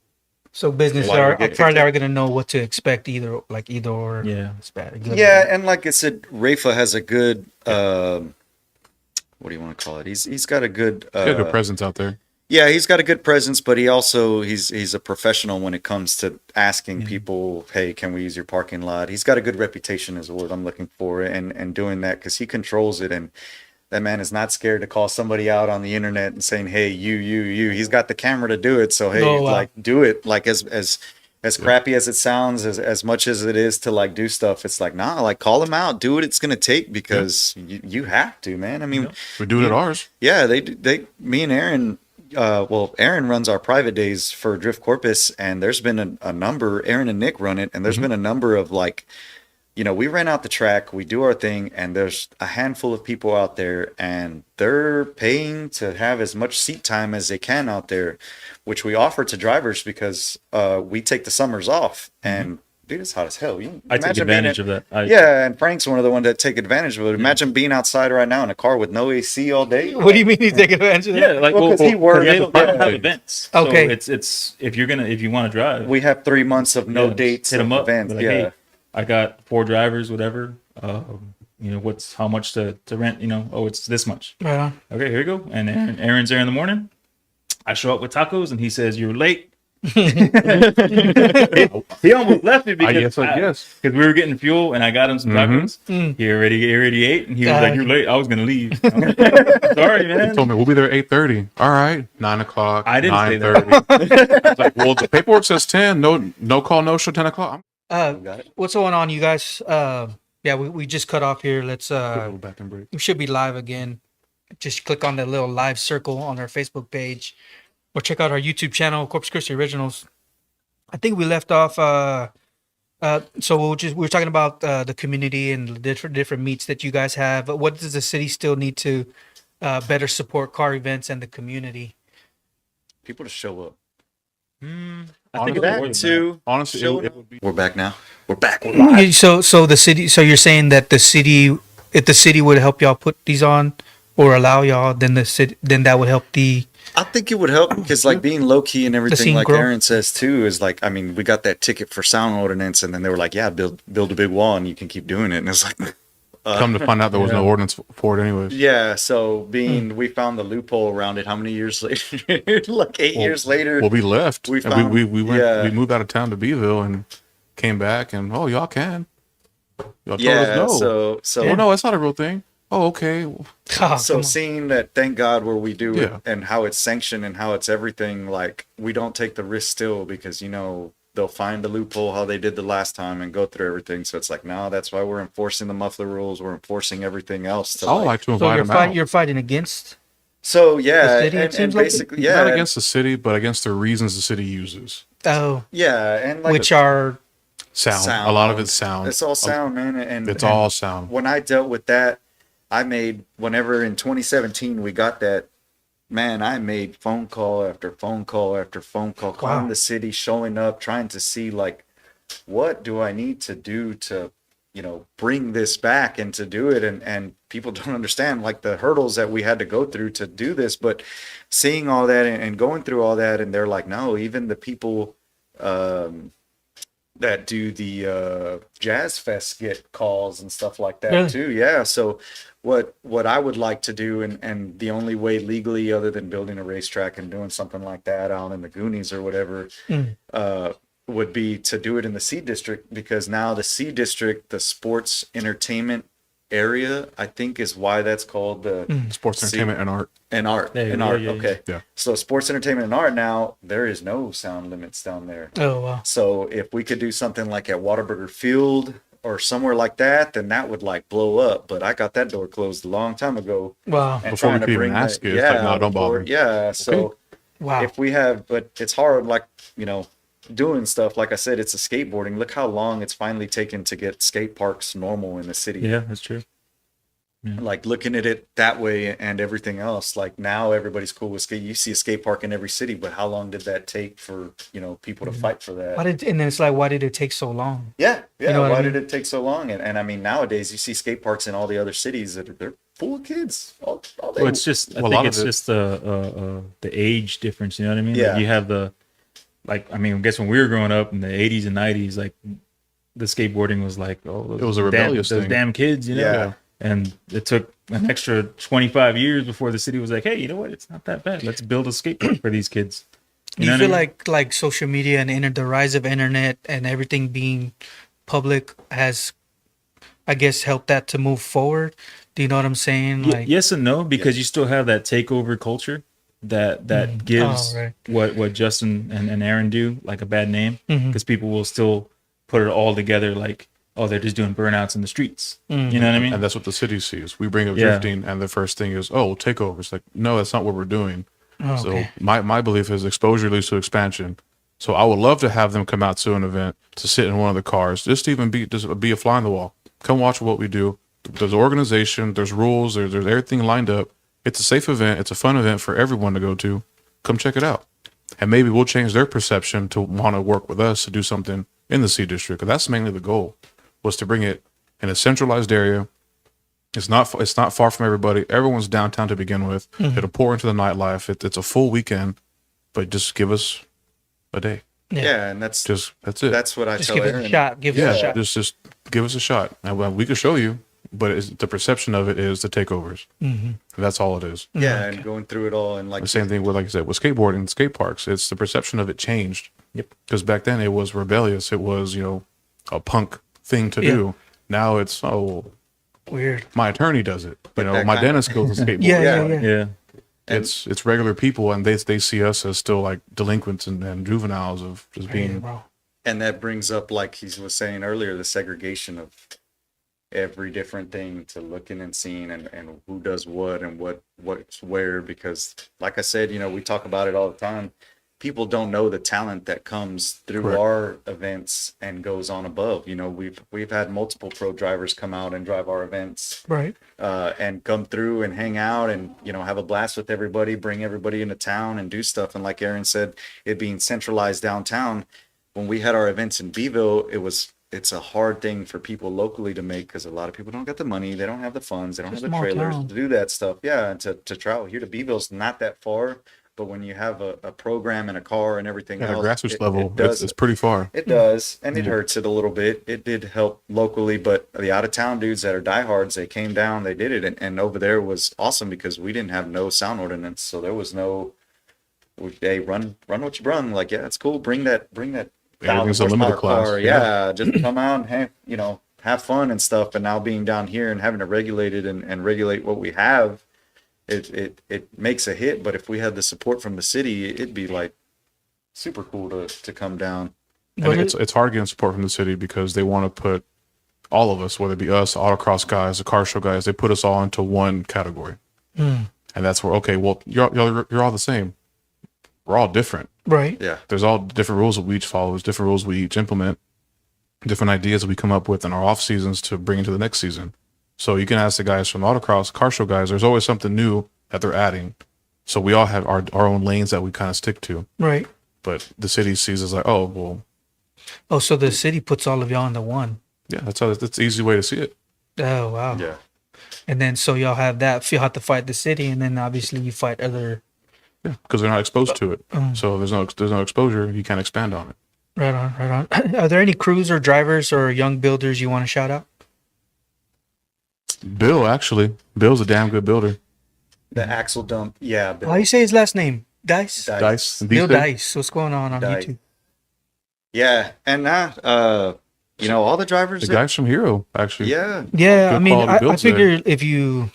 So business Why are we get probably kicked are gonna know what to expect either or. Yeah. It's bad. Good. Yeah, and like I said, Rafa has a good. What do you want to call it? He's got a good. you got a good presence out there. Yeah, he's got a good presence, but he's a professional when it comes to asking people, "Hey, can we use your parking lot?" He's got a good reputation, is the word I'm looking for, and doing that because he controls it, and that man is not scared to call somebody out on the internet and saying, "Hey, you." He's got the camera to do it, so hey, Oh, wow. like do it. Like as crappy as it sounds, as much as it is to like do stuff, it's like nah, like call him out, do what it's gonna take because you have to, man. I mean, We do it at ours. yeah, me and Aaron. Aaron runs our private days for Drift Corpus, and there's been a number. Aaron and Nick run it, and there's been a number of like, we rent out the track, we do our thing, and there's a handful of people out there, and they're paying to have as much seat time as they can out there, which we offer to drivers because we take the summers off, and dude, it's hot as hell. I take advantage of that. Yeah, and Frank's one of the ones that take advantage of it. Imagine being outside right now in a car with no AC all day. What do you mean he's taking advantage of that? Yeah, like Well, 'cause he works- they don't have Yeah. events. Okay. So it's if you want to drive, We have 3 months of no yeah, dates, hit them of up. events. Be like, Yeah. hey, I got 4 drivers, whatever. What's how much to rent? Oh, it's this much. Right on. Okay, here we go. And Aaron's there in the morning. I show up with tacos, and he says, "You're late." He almost left me because Yes. we were getting fuel, and I got him some tacos. He already ate, and he was like, "You're late." I was gonna leave. I'm like, sorry, He man. told me we'll be there at 8:30. All right, 9:00. I didn't say 9:30. It's like, well, the paperwork says 10. No call, no show. 10:00. Got it. What's going on, you guys? Yeah, we just cut off here. Let's A little bathroom break. we should be live again. Just click on that little live circle on our Facebook page, or check out our YouTube channel, Corpus Christi Originals. I think we left off. So we were talking about the community and the different meets that you guys have. What does the city still need to better support car events and the community? People to show up. I think Honestly, it's more than too. Honestly, Showing it would be. We're back now. We're back. We're live. So the city. So you're saying that the city, if the city would help y'all put these on or allow y'all, then that would help the. I think it would help because like being low key and everything, scene like grow. Aaron says too, is like, I mean, we got that ticket for sound ordinance, and then they were like, yeah, build a big wall and you can keep doing it. And it's like, Come to find out there was no ordinance for it anyways. yeah. So we found the loophole around it. How many years later? Like 8 years later. Well, we left. We And found- we went. yeah. We moved out of town to Beeville and came back, and y'all can. Y'all told yeah. us no. So Oh no, that's not a real thing. oh, okay. Oh, come So on. seeing that, thank God, where we do Yeah. it and how it's sanctioned and how it's everything, like we don't take the risk still because they'll find a loophole how they did the last time and go through everything. So it's like, no, that's why we're enforcing the muffler rules. We're enforcing everything else. To I would like to So invite you're them out. you're fighting against. So yeah, The city, it and seems like? basically, Not yeah, against the city, but against the reasons the city uses. Oh, yeah, and like which are Sound. A lot of it's sound. It's all sound, man. And It's all sound. when I dealt with that, I made, whenever in 2017 we got that, man, I made phone call after phone call after phone call, calling the city, showing up, trying to see like, what do I need to do to, bring this back and to do it. And people don't understand like the hurdles that we had to go through to do this, but seeing all that and going through all that, and they're like, no, even the people, that do the Jazz Fest get calls and stuff like that Really? too. Yeah. So what I would like to do, and the only way legally other than building a racetrack and doing something like that out in the Goonies or whatever, would be to do it in the C district, because now the C district, the sports entertainment area, I think is why that's called the Sports, entertainment, and art. and art. Yeah, and yeah, art. yeah, yeah. Okay. Yeah. So sports, entertainment, and art, now there is no sound limits down there. oh wow. So if we could do something like at Whataburger Field or somewhere like that, then that would like blow up. But I got that door closed a long time ago. Wow. And Before we trying to could even bring ask that- it, it's like, no, don't bother. Yeah. So Wow. if we have, but it's hard, like, doing stuff. Like I said, it's a skateboarding. Look how long it's finally taken to get skate parks normal in the city. Yeah, that's true. Like looking at it that way and everything else, like now everybody's cool with skate. You see a skate park in every city, but how long did that take for, people to fight for that? and then it's like, why did it take so long? Yeah, yeah. know what I Why mean? did it take so long? And I mean, nowadays you see skate parks in all the other cities they're full of kids all day. Well, it's just I Well, a think lot of it's it- just the age difference. You know what I mean? Yeah. Like you have I guess when we were growing up in the 80s and 90s, like the skateboarding was like, oh, It was a rebellious those thing. damn kids, Yeah. And it took an extra 25 years before the city was like, hey, you know what? It's not that bad. Let's build a skate park for these kids. Do you know feel what I mean? like social media and the rise of internet and everything being public has, I guess, helped that to move forward? Do you know what I'm saying? Like, Yes and no, because you still have that takeover culture that gives Oh, right. what Justin and Aaron do like a bad name, because people will still put it all together like, oh, they're just doing burnouts in the streets. You know what I mean? And that's what the city sees. We bring up Yeah. drifting, and the first thing is, oh, takeover. It's like, no, that's not what we're doing. okay. So my belief is exposure leads to expansion. So I would love to have them come out to an event, to sit in one of the cars, just to even be a fly on the wall. Come watch what we do. There's organization, there's rules, there's everything lined up. It's a safe event. It's a fun event for everyone to go to. Come check it out. And maybe we'll change their perception to want to work with us to do something in the C district. 'Cause that's mainly the goal, was to bring it in a centralized area. It's not far from everybody. Everyone's downtown to begin with. It'll pour into the nightlife. It's a full weekend, but just give us a day. Yeah, and that's That's it. that's what I Just tell give it Aaron. a shot. Give it yeah, a shot. just give us a shot. And we can show you, but the perception of it is the takeovers. That's all it is. Yeah, and going through it all, and like The same thing with, like I said, with skateboarding, skate parks. It's the perception of it changed. Yep. Because back then it was rebellious. It was, a punk thing to Yeah. do. Now it's, Weird. my attorney does it. that My kind of- dentist goes to skateboard. Yeah. Yeah. It's regular people, and they see us as still like delinquents and juveniles of just Yeah, being. bro. and that brings up, like he was saying earlier, the segregation of every different thing to looking and seeing, and who does what and what's where. Because like I said, we talk about it all the time. People don't know the talent that comes through Correct. our events and goes on above. We've had multiple pro drivers come out and drive our events, Right. and come through and hang out and have a blast with everybody, bring everybody into town and do stuff. And like Aaron said, it being centralized downtown, when we had our events in Beeville, it's a hard thing for people locally to make, because a lot of people don't get the money, they don't have the funds, they don't It's have a the small trailers town. to do that stuff. Yeah, and to travel here to Beeville's not that far, but when you have a program and a car and everything At a else, grassroots level, it does, it's pretty far. it does, and it hurts it a little bit. It did help locally, but the out of town dudes that are diehards, they came down, they did it, and over there was awesome because we didn't have no sound ordinance, so there was no, hey, run what you brung. Like, yeah, it's cool. Bring that 1,000 Everything's unlimited horsepower class. car. Yeah, just come out and have fun and stuff. And now being down here and having to regulate it and regulate what we have, it makes a hit. But if we had the support from the city, it'd be like super cool to come down. And it's hard getting support from the city because they want to put all of us, whether it be us, autocross guys, the car show guys, they put us all into one category. And that's where, okay, well, you're all the same. We're all different. Right. Yeah. There's all different rules that we each follow. There's different rules we each implement, different ideas that we come up with in our off seasons to bring into the next season. So you can ask the guys from autocross, car show guys, there's always something new that they're adding. So we all have our own lanes that we kind of stick to. Right. But the city sees us like, oh, well. Oh, so the city puts all of y'all into one. Yeah, that's the easy way to see it. Oh, wow. Yeah. And then so y'all have that. You have to fight the city, and then obviously you fight other. Yeah, because they're not exposed to it. So there's no exposure. You can't expand on it. Right on, right on. Are there any crews or drivers or young builders you want to shout out? Bill, actually. Bill's a damn good builder. The axle dump. Yeah. How you say his last name? Dice? Dice. Bill Dice. What's going on Dice. YouTube? Yeah. And all the drivers. The guys from Hero, actually. Yeah. Yeah, Good I mean, quality I builds figure if you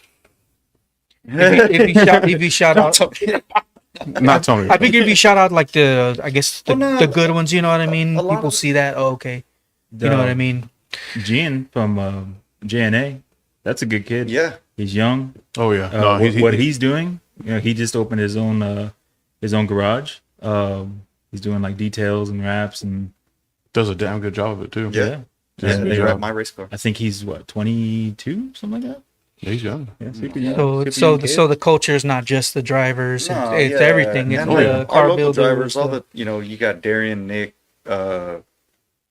shout out, Not Tony. I figure if you shout out like the no. good ones, you know what I mean? A lot People of- see that. Oh, okay. You know what I mean? Gian from JNA, that's a good kid. Yeah. He's young. Oh, yeah. No, What he's doing, he just opened his own garage. He's doing like details and wraps and does a damn good job of it, too. Yeah. Does a good They job. wrap my race car. I think he's 22, something like that. Yeah, he's young. Yeah, super young. So the culture is not just the drivers; No, it's yeah. everything. It's And the like car our local builders. drivers, all the you got Darian, Nick,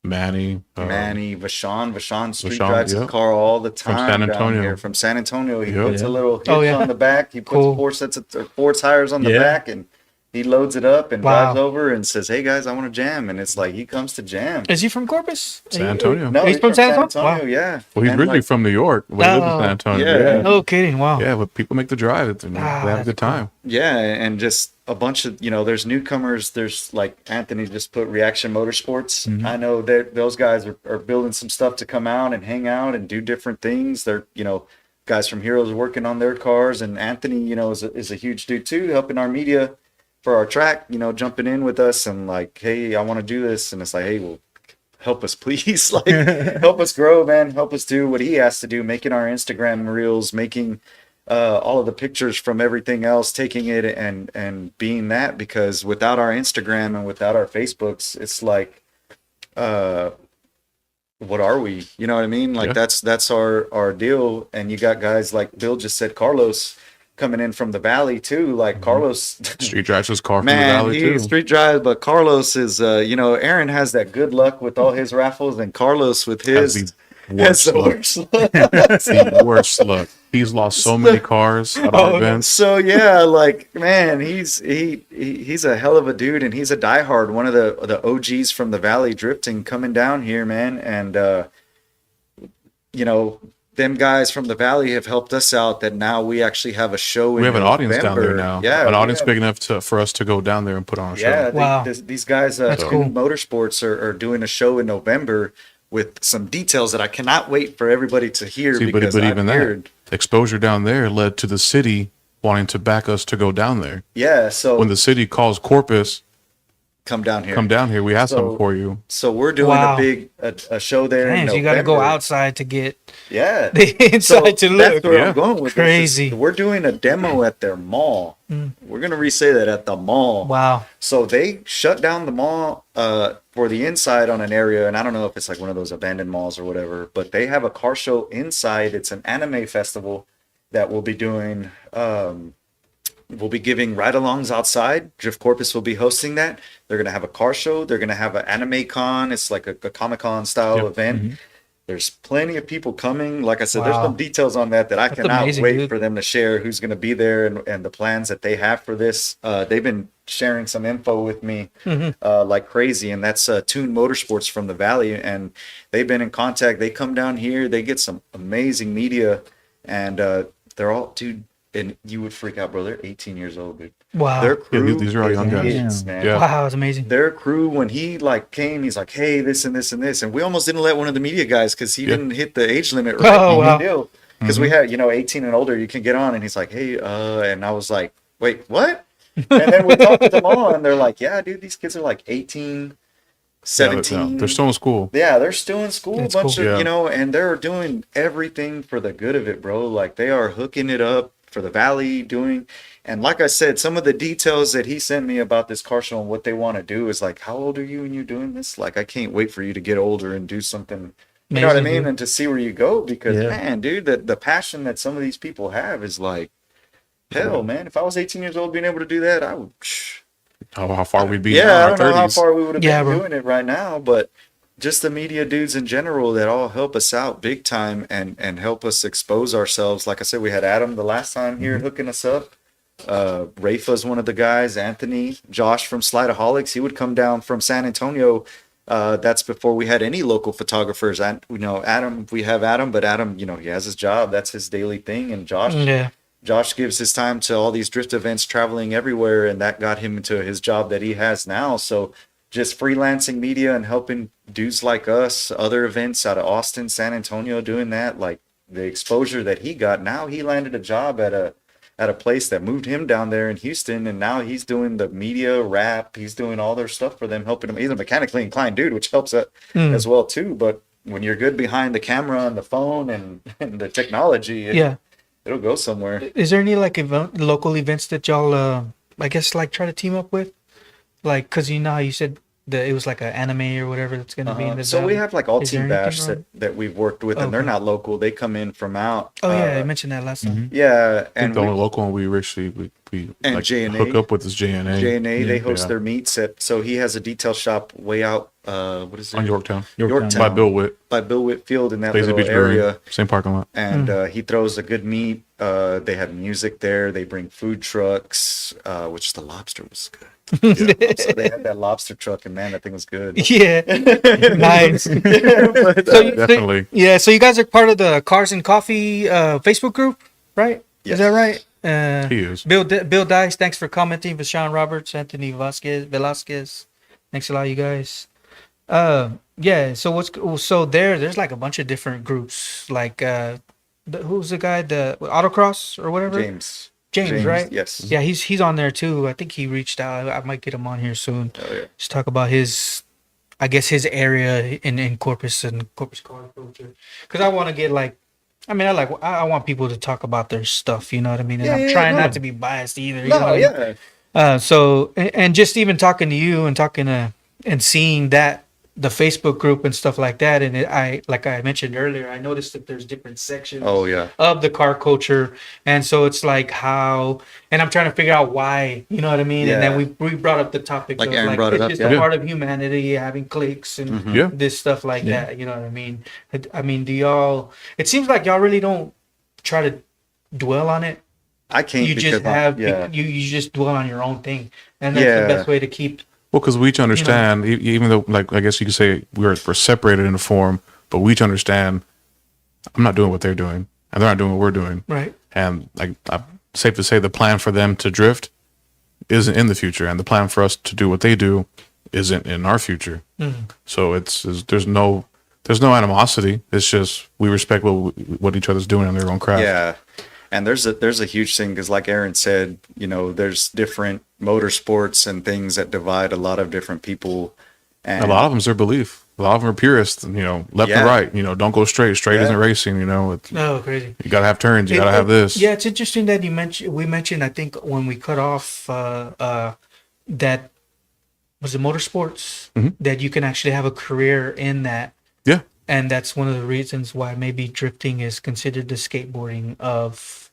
Manny. Manny, Vashon. Vashon street Vashon, drives yeah. his car all the time San down Antonio. here. From San Antonio, he Yep. puts a little hitch Oh, yeah. on the back. He puts Cool. four tires on the Yeah. back, and he loads it up and Wow. drives over and says, "Hey guys, I want to jam." And it's like he comes to jam. Is he from Corpus? San Antonio. No, He's from San Antonio? Wow. Yeah. Well, he's And, originally like, from New York, but he lives in Oh. San Antonio. Yeah. Yeah. No kidding. Wow. Yeah, but people make the drive. They have a that's good time. Yeah, and just a bunch of there's newcomers. There's like Anthony just put Reaction Motorsports. Mm-hmm. I know that those guys are building some stuff to come out and hang out and do different things. They're guys from Heroes are working on their cars, and Anthony is a huge dude too, helping our media for our track. Jumping in with us and like, hey, I want to do this, and it's like, hey, well, help us please, like help us grow, man, help us do what he has to do, making our Instagram reels, making all of the pictures from everything else, taking it and being that, because without our Instagram and without our Facebooks, it's like, what are we? You know what I mean? Like Yeah. that's our deal. And you got guys like Bill just said, Carlos coming in from the Valley too. Like Carlos, Street drives his car from the man, valley, he too. street drives, but Carlos is, Aaron has that good luck with all his raffles, and Carlos with Has his the worst has the luck. worst luck. The worst luck. He's lost so many cars at our events. So yeah, like man, he's a hell of a dude, and he's a diehard, one of the OGs from the Valley drifting coming down here, man. And them guys from the Valley have helped us out. That now we actually have a show. We have an audience down there now. Yeah, An audience big enough for us to go down there and put on a show. Yeah, Wow. these guys, That's cool. Motorsports are doing a show in November with some details that I cannot wait for everybody to hear. See, but because even I've heard, that exposure down there led to the city wanting to back us to go down there. yeah. So When the city calls Corpus, come down here. come down here. We have So- something for you. So we're doing Wow. a big a show there. in Man, so you got to go November. outside to get Yeah. the inside to That's look. where Yeah. I'm going with Crazy. this. We're doing a demo at their mall. We're gonna re-say that at the mall. Wow. So they shut down the mall for the inside on an area, and I don't know if it's like one of those abandoned malls or whatever, but they have a car show inside. It's an anime festival that we'll be doing. We'll be giving ride-alongs outside. Drift Corpus will be hosting that. They're going to have a car show. They're going to have an anime con. It's like a Comic-Con style Yep. event. There's plenty of people coming. Like I said, there's Wow. some details on that I cannot amazing, wait dude. for them to share who's going to be there and the plans that they have for this. They've been sharing some info with me like crazy, and that's Tune Motorsports from the Valley, and they've been in contact. They come down here. They get some amazing media, and they're all, dude, and you would freak out, bro. They're 18 years old, dude. Wow. Their crew, these are all young guys. kids, man. Yeah. Wow, it's amazing. Their crew, when he like came, he's like, "Hey, this and this and this," and we almost didn't let one of the media guys because he didn't hit the age limit right. Oh, wow. Because we had 18 and older, you can get on, and he's like, "Hey," and I was like, "Wait, what?" And then we talked to them all, and they're like, "Yeah, dude, these kids are like 18, 17. They're still in school. Yeah, they're still in school. That's a bunch cool. of, and they're doing everything for the good of it, bro. Like, they are hooking it up for the Valley, and like I said, some of the details that he sent me about this car show and what they want to do is like, how old are you when you're doing this? Like, I can't wait for you to get older and do something, you know what I Amazing, mean? dude. And to see where you go, because man, dude, the passion that some of these people have is like, hell, man, if I was 18 years old being able to do that, I would, How far we'd be yeah, in I our don't know how 30s. far we would have Yeah, been bro. doing it right now, but just the media dudes in general that all help us out big time and help us expose ourselves. Like I said, we had Adam the last time here hooking us up. Rafa's one of the guys, Anthony, Josh from Slideaholics. He would come down from San Antonio. That's before we had any local photographers. And Adam, we have Adam, but Adam, he has his job. That's his daily thing. And Josh gives his time to all these drift events, traveling everywhere, and that got him into his job that he has now. So just freelancing media and helping dudes like us, other events out of Austin, San Antonio, doing that, like the exposure that he got. Now he landed a job at a place that moved him down there in Houston, and now he's doing the media rap. He's doing all their stuff for them, helping him. He's a mechanically inclined dude, which helps as well too. But when you're good behind the camera and the phone and the technology, it'll go somewhere. Is there any like local events that y'all, I guess, like try to team up with? Like, cause how you said that it was like an anime or whatever that's gonna be in the. So we have like All Is there Team anything Bash around? that we've worked with, and they're Okay. not local. They come in from out. Oh yeah, I mentioned that last time. Yeah, I think and the only local one we actually And like J&A. hook up with is J&A. J&A, they host Yeah. their meets so he has a detail shop way out. What is it? on Yorktown. Yorktown. By Bill Witt. By Bill Whitfield in that Lazy little Beach area. Brewing. Same parking lot. And he throws a good meet. They have music there. They bring food trucks, which the lobster was good. So they had that lobster truck, and man, that thing was good. Yeah, nice. Definitely. So you guys are part of the Cars and Coffee Facebook group, right? Yes. Is that right? He is. Bill Dice, thanks for commenting. Vashawn Roberts, Anthony Velasquez, thanks a lot, you guys. Yeah. So there's like a bunch of different groups. Like who's the guy, the autocross or whatever? James, right? Yes. Yeah, he's on there too. I think he reached out. I might get him on here soon. Oh, yeah. Just talk about his area in Corpus and Corpus car culture. Because I want to get I want people to talk about their stuff. You know what I mean? And I'm trying not to be biased either. You know what I mean? So just even talking to you and and seeing that the Facebook group and stuff like that, and like I mentioned earlier, I noticed that there's different sections of the car culture, and so it's like and I'm trying to figure out why, you know what I mean? And then we brought up the topic Like of Aaron brought it it's up, just yeah. a part of humanity, having cliques and Yeah. this stuff like that, you know what I mean? Do y'all, it seems like y'all really don't try to dwell on it. I can't. You just you just dwell on your own thing, and that's the best way to keep. Well, because we each understand, even though, like, I guess you could say we're separated in a form, but we each understand I'm not doing what they're doing, and they're not doing what we're doing. Right. And, like, safe to say the plan for them to drift isn't in the future, and the plan for us to do what they do isn't in our future. So there's no animosity. It's just we respect what each other's doing in their own craft. Yeah. And there's a huge thing because, like Aaron said, there's different motorsports and things that divide a lot of different people. And A lot of them's their belief. A lot of them are purists. Left and right. Don't go straight. Straight isn't racing. Oh, crazy. You gotta have turns. You gotta have this. Yeah, it's interesting that we mentioned. I think when we cut off that was it motorsports, that you can actually have a career in that. Yeah. And that's one of the reasons why maybe drifting is considered the skateboarding of,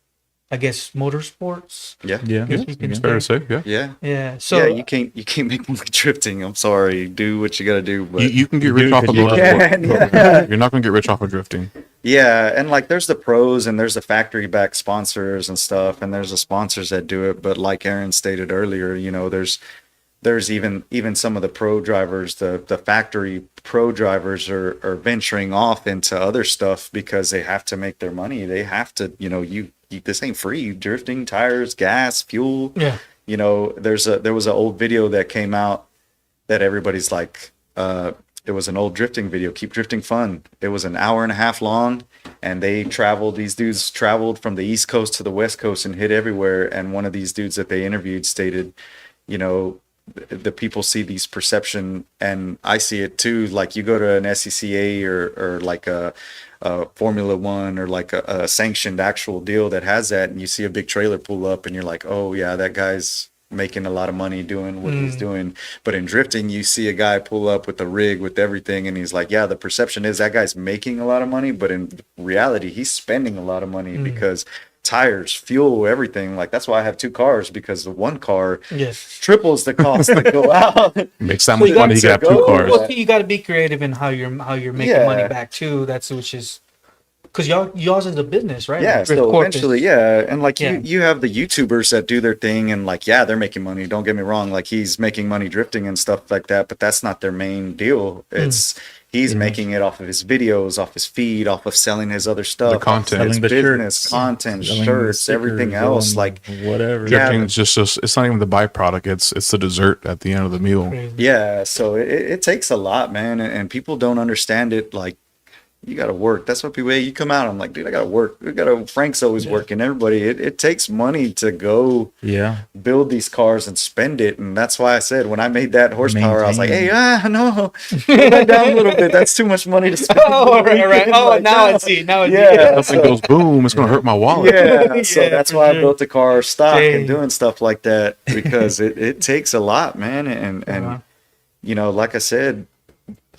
I guess, motorsports. Yeah. Yeah. If you can It's fair to say. Yeah. Yeah. Yeah. So Yeah, you can't make money drifting. I'm sorry. Do what you got to do. But You can get rich do off of because you motorsport. You're not gonna get rich off of drifting. yeah, and like there's the pros and there's the factory back sponsors and stuff, and there's the sponsors that do it. But like Aaron stated earlier, there's even some of the pro drivers, the factory pro drivers are venturing off into other stuff because they have to make their money. They have to, this ain't free. Drifting, tires, gas, fuel. Yeah. You know, there was an old video that came out that everybody's like, it was an old drifting video, Keep Drifting Fun. It was an hour and a half long, and these dudes traveled from the East Coast to the West Coast and hit everywhere. And one of these dudes that they interviewed stated, you know, the people see these perception, and I see it too. Like you go to an SCCA or like a Formula One or like a sanctioned actual deal that has that, and you see a big trailer pull up and you're like, oh yeah, that guy's making a lot of money doing what he's doing. But in drifting, you see a guy pull up with the rig, with everything, and he's like, yeah, the perception is that guy's making a lot of money, but in reality, he's spending a lot of money because tires, fuel, everything. Like that's why I have 2 cars, because the one car triples the cost to go out. Makes that much money. You got 2 cars. Well, you got to be creative in how you're making money back too. Which is because y'all's is a business, right? Yeah. Like So Corpus. eventually, and like you have the YouTubers that do their thing, and like they're making money. Don't get me wrong. Like he's making money drifting and stuff like that, but that's not their main deal. It's he's making it off of his videos, off his feed, off of selling his other stuff, The content. his Selling the business, shirts, content, selling the shirts, stickers, everything else. Like whatever. Drifting is just it's not even the byproduct. It's the dessert at the end of the meal. Crazy. yeah, so it takes a lot, man, and people don't understand it. Like you got to work. That's what people. Hey, you come out. I'm like, dude, I got to work. Frank's always working. Everybody. It takes money to go build these cars and spend it, and that's why I said when I made that horsepower, I was like, hey, no, put that down a little bit. That's too much money to spend. All right. Oh, Like, now no. I see. Now I see. Yeah. If it goes boom, it's gonna hurt my wallet. Yeah, so Yeah, that's for why I sure. built the car stock Dang. and doing stuff like that, because it takes a lot, man. And you know, like I said,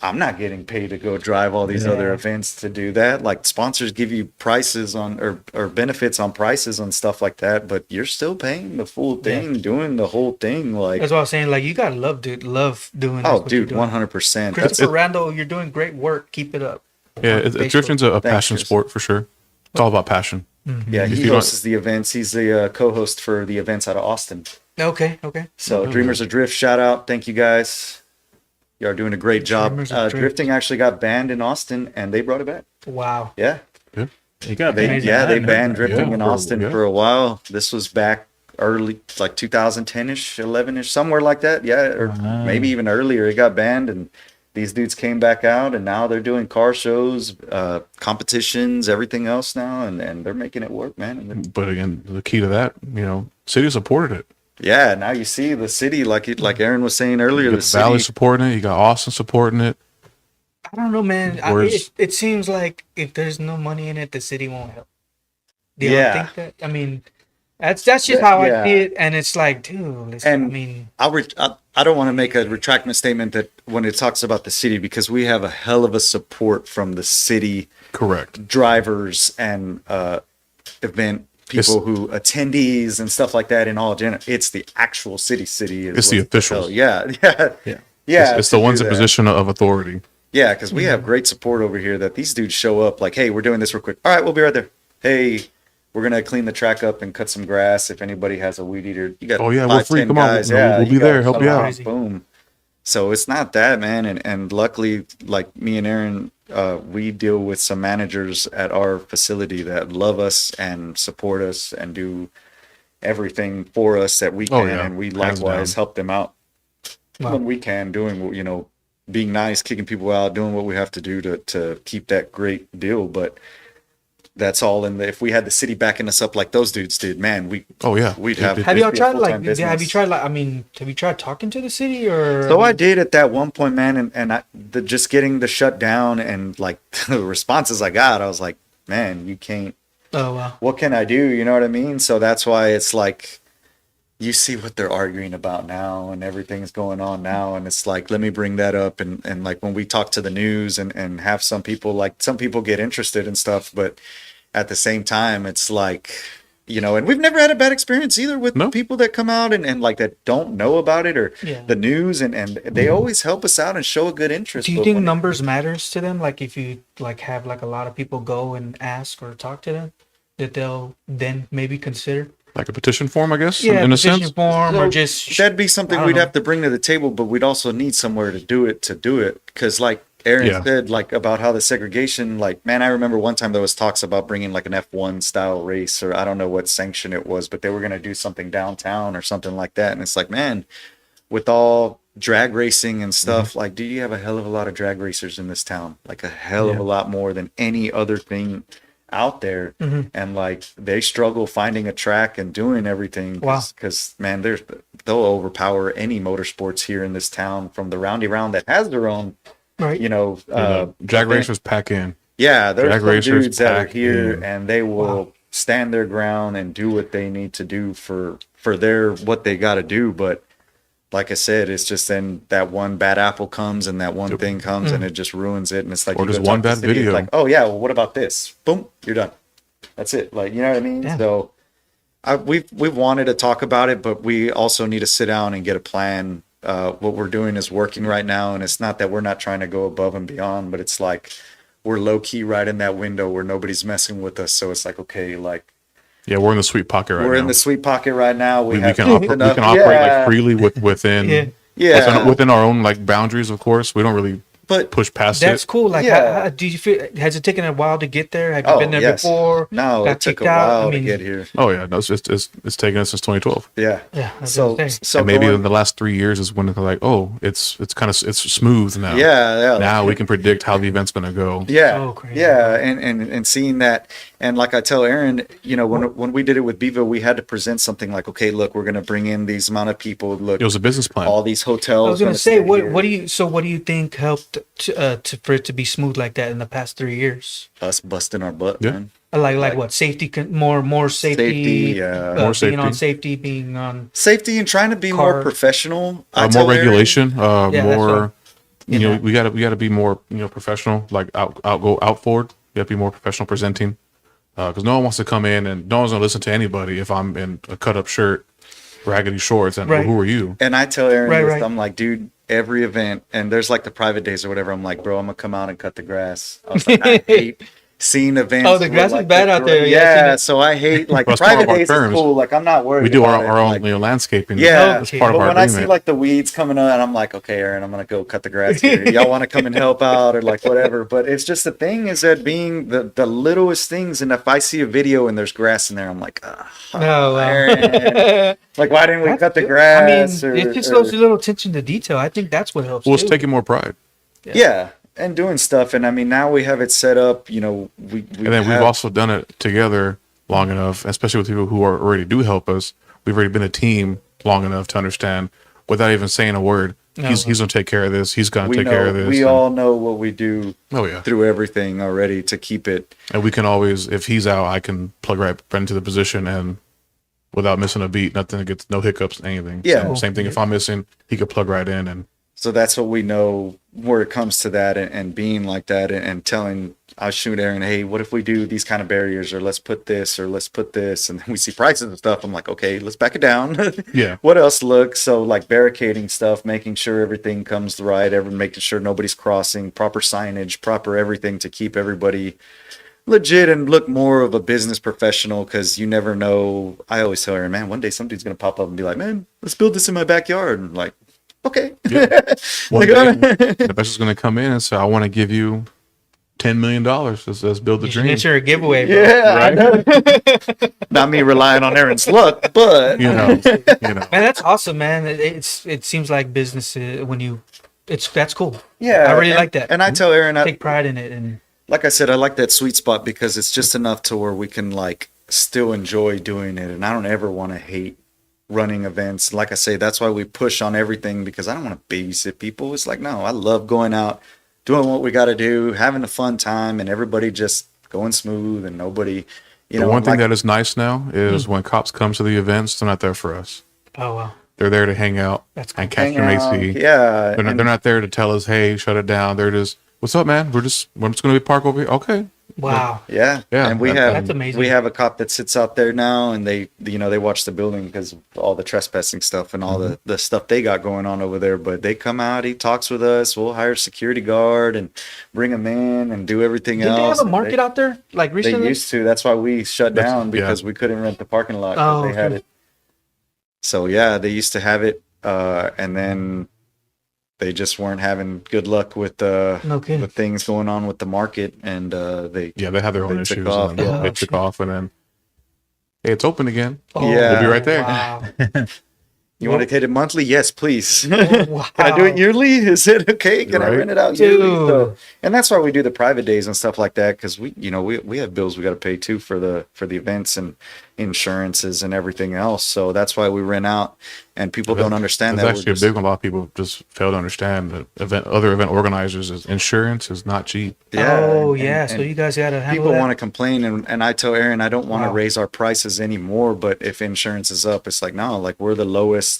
I'm not getting paid to go drive all these other events to do that. Like sponsors give you prices on or benefits on prices and stuff like that, but you're still paying the full thing, doing the whole thing. Like That's what I was saying. Like you gotta love doing. oh, dude, 100%. Christopher Randall, you're doing great work. Keep it up. Yeah, On Facebook. drifting's a passion Chris. sport for sure. It's all about passion. Yeah, If he you don't- hosts the events. He's the co-host for the events out of Austin. Okay. So Dreamers of Drift, shout out. Thank you guys. You are doing a great job. Dreamers of Drift. Drifting actually got banned in Austin, and they brought it back. Wow. Yeah, You got they banned. they banned drifting Yeah, in Austin yeah. for a while. This was back early, like 2010ish, 11ish, somewhere like that. Yeah, or maybe even earlier. It got banned, and these dudes came back out, and now they're doing car shows, competitions, everything else now, and they're making it work, man. And But again, the key to that, city supported it. yeah, now you see the city, like Aaron was saying earlier, You the got the Valley city. supporting it. You got Austin supporting it. I don't know, man. Whereas- It seems like if there's no money in it, the city won't help. Do you Yeah. think that? I mean, that's just how Yeah. I see it, and it's like, dude. And I mean, I don't want to make a retractment statement that when it talks about the city, because we have a hell of a support from the city Correct. drivers and event people who attendees and stuff like that. In all it's the actual city. It's the what officials. hell- yeah. It's the to ones do in that. position of authority. Yeah, because we have great support over here. That these dudes show up like, hey, we're doing this real quick. All right, we'll be right there. Hey, we're gonna clean the track up and cut some grass. If anybody has a weed eater, you got Oh, yeah, we're 5, free. 10 Come on, guys. we'll be you there, got help you come out. on, boom. So it's not that, man. And luckily, like me and Aaron, we deal with some managers at our facility that love us and support us and do everything for us that we can, Oh, yeah. and we Hands likewise down. help them out Wow. when we can, doing being nice, kicking people out, doing what we have to do to keep that great deal. But that's all in the. If we had the city backing us up like those dudes did, man, we'd have. have y'all be a tried full-time have you business. tried have you tried talking to the city or? So I did at that one point, man, and just getting the shutdown and like the responses I got, I was like, man, you can't. Oh wow. What can I do? You know what I mean? So that's why it's like, you see what they're arguing about now and everything's going on now. And it's like, let me bring that up. And like when we talk to the news and have some people get interested in stuff, but at the same time, it's like, and we've never had a bad experience either with people that come out and like that don't know about it or the news and they always help us out and show a good interest. Do you But think when- numbers matters to them? Like if you like have like a lot of people go and ask or talk to them, that they'll then maybe consider. Like a petition form, I guess, Yeah, in a petition sense. form or So just that'd be something I don't we'd know. have to bring to the table, but we'd also need somewhere to do it because like Aaron said, like, about how the segregation, like, man, I remember one time there was talks about bringing like an F1 style race, or I don't know what sanction it was, but they were going to do something downtown or something like that. And it's like, man, with all drag racing and stuff, like, do you have a hell of a lot of drag racers in this town? Like a hell of a lot more than any other thing out there. And like, they struggle finding a track and doing everything because man, they'll overpower any motorsports here in this town, from the roundy round that has their own, you know, drag racers pack in. Yeah, there's drag some racers dudes that are here in. and they will stand their ground and do what they need to do for their what they got to do. But like I said, it's just then that one bad apple comes and that one thing comes and it just ruins it. And it's like, or just one bad video. It's like, oh yeah, well, what about this? Boom, you're done. That's it. Like, you know what I mean? Yeah. So we've wanted to talk about it, but we also need to sit down and get a plan. What we're doing is working right now, and it's not that we're not trying to go above and beyond, but it's like we're low key right in that window where nobody's messing with us. So it's like, okay, like, yeah, we're in the sweet pocket right now. We're in the sweet pocket right now. We can operate like freely within within our own like boundaries. Of course, we don't really push past that's it. cool. Like, how, do you feel? Has it taken a while to get there? Have you been there before? No, it took a while to get here. Oh yeah, no, it's taken us since 2012. Yeah. So and maybe in the last 3 years is when they're like, oh, it's smooth now. Yeah. Now we can predict how the event's gonna go. Yeah. Yeah, and seeing that, and like I tell Aaron, you know, when we did it with Bevo, we had to present something like, okay, look, we're gonna bring in these amount of people. Look, it was a business plan. All these hotels. I was gonna say, what do you think helped for it to be smooth like that in the past 3 years? Us busting our butt, man. Like what? Safety, more safety, more safety. Being on safety, being on safety, and trying to be more professional. More regulation, Aaron, you know, we gotta be more, you know, professional. Like out forward. You gotta be more professional presenting, because no one wants to come in and no one's gonna listen to anybody if I'm in a cut up shirt, raggedy shorts, and who are you? And I tell Aaron this, I'm like, dude, every event, and there's like the private days or whatever, I'm like, bro, I'm gonna come out and cut the grass. I was like, I hate seeing events. Oh, the grass is bad out there. Yeah, so I hate, like, private days is cool. Like, I'm not worried. We do about our own, like, you know, landscaping. Yeah, it's part of but our when agreement. I see like the weeds coming up, and I'm like, okay, Aaron, I'm gonna go cut the grass here. Y'all want to come and help out or like whatever? But it's just the thing is that being the littlest things, and if I see a video and there's grass in there, I'm like, Aaron. Like, why didn't we cut the grass? I mean, it's just those little attention to detail. I think that's what helps. Well, it's taking more pride. Yeah. And doing stuff, and I mean, now we have it set up. You know, we've also done it together long enough, especially with people who already do help us. We've already been a team long enough to understand, without even saying a word, he's gonna take care of this. He's gonna take care of this. We all know what we do. Oh yeah, through everything already to keep it. And we can always, if he's out, I can plug right into the position and without missing a beat, nothing gets no hiccups, anything. Yeah. So same thing. If I'm missing, he could plug right in and. So that's what we know where it comes to that, and being like that, and telling, I'll shoot Aaron, hey, what if we do these kind of barriers, or let's put this, or let's put this, and then we see prices and stuff. I'm like, okay, let's back it down. Yeah. What else looks? So like barricading stuff, making sure everything comes right, making sure nobody's crossing, proper signage, proper everything to keep everybody legit and look more of a business professional, because you never know. I always tell Aaron, man, one day somebody's going to pop up and be like, man, let's build this in my backyard. And like, okay. Yeah. One day, the investor's going to come in and say, I want to give you $10 million. Let's build the dream. Enter a giveaway, bro. Yeah, right? Not me relying on Aaron's luck, but you know. Man, that's awesome, man. It seems like business that's cool. Yeah, I really like that. And I tell Aaron, I take pride in it, and like I said, I like that sweet spot because it's just enough to where we can like still enjoy doing it, and I don't ever want to hate running events. Like I say, that's why we push on everything, because I don't want to babysit people. It's like, no, I love going out, doing what we got to do, having a fun time, and everybody just going smooth, and nobody, the one thing that is nice now is when cops come to the events, they're not there for us. Oh wow. They're there to hang out and catch your AC. Yeah. They're not there to tell us, hey, shut it down. They're just, what's up, man? We're just going to be parked over here. Okay. Wow. Yeah. And that's amazing. We have a cop that sits out there now, and they watch the building because of all the trespassing stuff and all the stuff they got going on over there. But they come out, he talks with us. We'll hire a security guard and bring them in and do everything else. Did they have a market out there like recently? They used to. That's why we shut down, because we couldn't rent the parking lot because they had it. So yeah, they used to have it, and then they just weren't having good luck with with things going on with the market, and they have their own issues. Off. And they took off, and then hey, it's open again. Yeah, we'll be right there. Wow. You want to hit it monthly? Yes, please. Wow. Can I do it yearly? Is it okay? Can I rent it out yearly? So, and that's why we do the private days and stuff like that, because we have bills we got to pay too for the events and insurances and everything else. So that's why we rent out, and people don't understand that. It's actually a big one. A lot of people just fail to understand that other event organizers is insurance is not cheap. Yeah. Oh, yeah. So you guys got to handle people that? want to complain, and I tell Aaron I don't want to raise our prices anymore, but if insurance is up, it's like, no, like we're the lowest.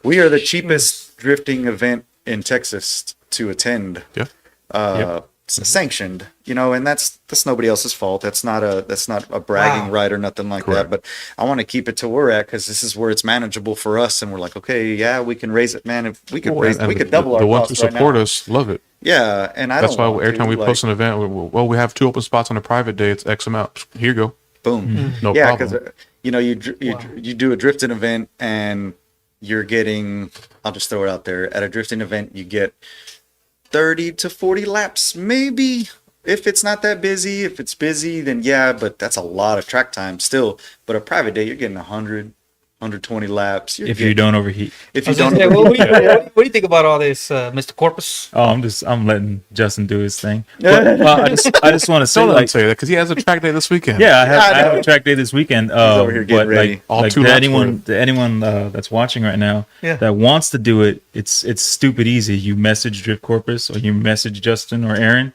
We are the cheapest drifting event in Texas to attend. Yeah. Sanctioned, and that's nobody else's fault. That's not a bragging right or nothing like that. But I want to keep it to where we're at, because this is where it's manageable for us, and we're like, okay, yeah, we can raise it, man. If we could we could double our the ones who costs right support now. us love it. Yeah, and that's why every time we post an event, we have 2 open spots on a private day. It's X amount. Here you go. Boom. No problem. Because you do a drifting event, and you're getting, I'll just throw it out there, at a drifting event you get 30 to 40 laps, maybe, if it's not that busy. If it's busy, then yeah, but that's a lot of track time still. But a private day, you're getting 100, 120 laps. If you don't overheat. If you don't what do you think about all this, Mr. Corpus? Oh, I'm letting Justin do his thing. But, I just want to say, Don't say that, because he has a track day this weekend. Yeah, I have a track day this weekend. over here getting ready. To anyone that's watching right now that wants to do it, it's stupid easy. You message Drift Corpus, or you message Justin or Aaron.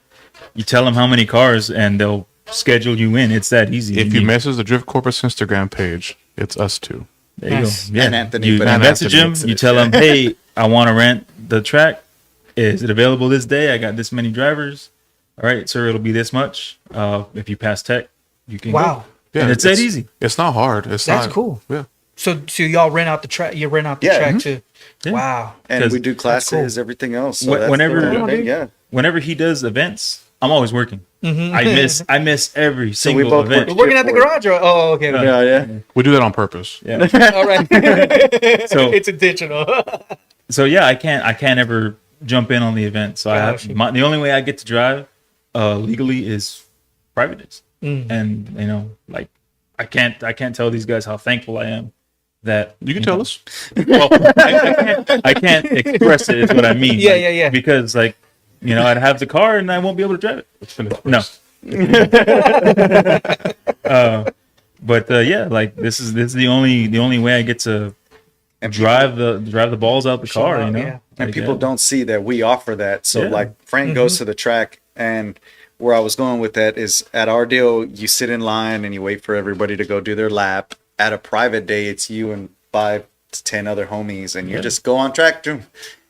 You tell them how many cars, and they'll schedule you in. It's that easy. If you message the Drift Corpus Instagram page, it's us two. There you go. Yeah. And Anthony, you message him. You tell him, hey, I want to rent the track. Is it available this day? I got this many drivers. All right, sir, it'll be this much. If you pass tech, you can go. Yeah, and it's that easy. It's not hard. That's cool. Yeah. So y'all rent out the track. You rent out the track too. Yeah. Wow. And we do classes, everything else. So whenever he does events, I'm always working. Mm-hmm. I miss every single event. We're working at the garage. Okay. Yeah. We do that on purpose. Yeah. All right. So it's intentional. So yeah, I can't ever jump in on the event. So the only way I get to drive legally is private days. And I can't tell these guys how thankful I am that you can tell us. Well, I can't express it is what I mean. Yeah. Because I'd have the car and I won't be able to drive it. Let's finish. No. This is the only way I get to drive the balls out the car. And people don't see that we offer that. So Frank goes to the track, and where I was going with that is, at our deal, you sit in line and you wait for everybody to go do their lap. At a private day, it's you and 5 to 10 other homies, and you just go on track,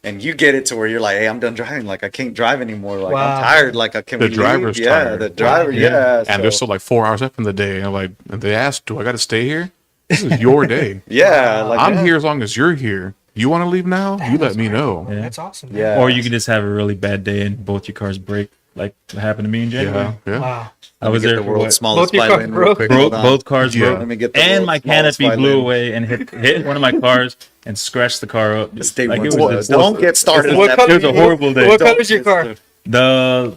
and you get it to where you're like, hey, I'm done driving. Like, I can't drive anymore. Like, I'm tired. Like, I can't. The driver's tired. The driver, And there's still like 4 hours left in the day, and they ask, do I got to stay here? This is your day. I'm here as long as you're here. You want to leave now? You let me know. Yeah. That's awesome. Man. Yeah. Or you can just have a really bad day and both your cars break, like what happened to me in January. Yeah. Wow. I was there the for world's smallest Both your violin real quick. both cars broke. Let me get the and my world's smallest canopy blew violin. away and hit one of my cars and scratched the car up. Don't get started. It was a horrible day. What color is your car? The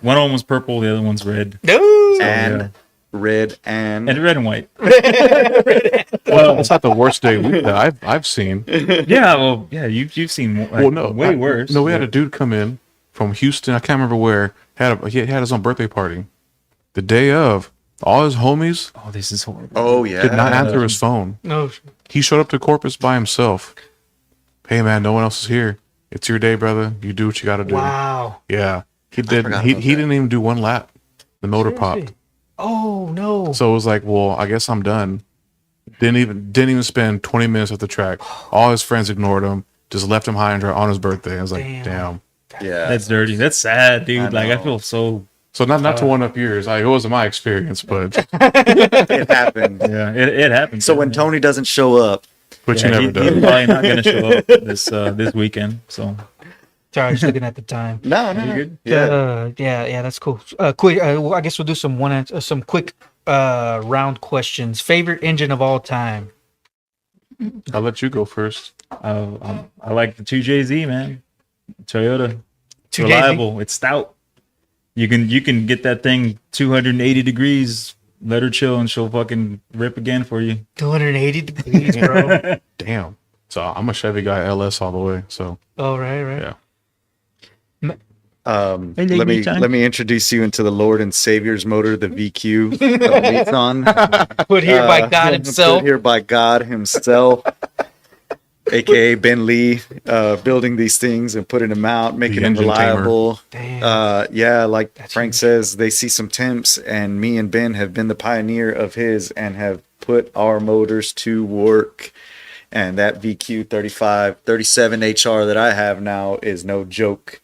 one of them was purple, the other one's red. No. And red and red and white. Well, it's not the worst day that I've seen. You've seen way worse. No, we had a dude come in from Houston. I can't remember where. He had his own birthday party. The day of, all his homies. Oh, this is horrible. Oh yeah. Did not answer his phone. No. He showed up to Corpus by himself. Hey man, no one else is here. It's your day, brother. You do what you got to do. Wow. Yeah, he did. He didn't even do 1 lap. The motor popped. Oh no. So it was like, well, I guess I'm done. Didn't even spend 20 minutes at the track. All his friends ignored him. Just left him high and dry on his birthday. I was like, damn. Yeah. That's dirty. That's sad, dude. I feel so. So not to one up yours. It wasn't my experience, but It happened. Yeah, it happened. So when Tony doesn't show up, which he never does. He's probably not going to show up this weekend. So sorry, just looking at the time. no. good? Yeah. That's cool. Quick. I guess we'll do some quick round questions. Favorite engine of all time? I'll let you go first. I like the 2JZ, man. Toyota. It's 2JZ? reliable. It's stout. You can get that thing 280 degrees, let her chill, and she'll fucking rip again for you. 280 degrees, bro. Damn. So I'm a Chevy guy, LS all the way. So Oh, right. yeah. Let me introduce you into the Lord and Savior's motor, the VQ of Nissan. Put here by God himself. Put here by God himself, aka Ben Lee, building these things and putting them out, making them engine reliable. Damn. Yeah, like That's Frank huge. says, they see some temps, and me and Ben have been the pioneer of his and have put our motors to work. And that VQ 37 HR that I have now is no joke.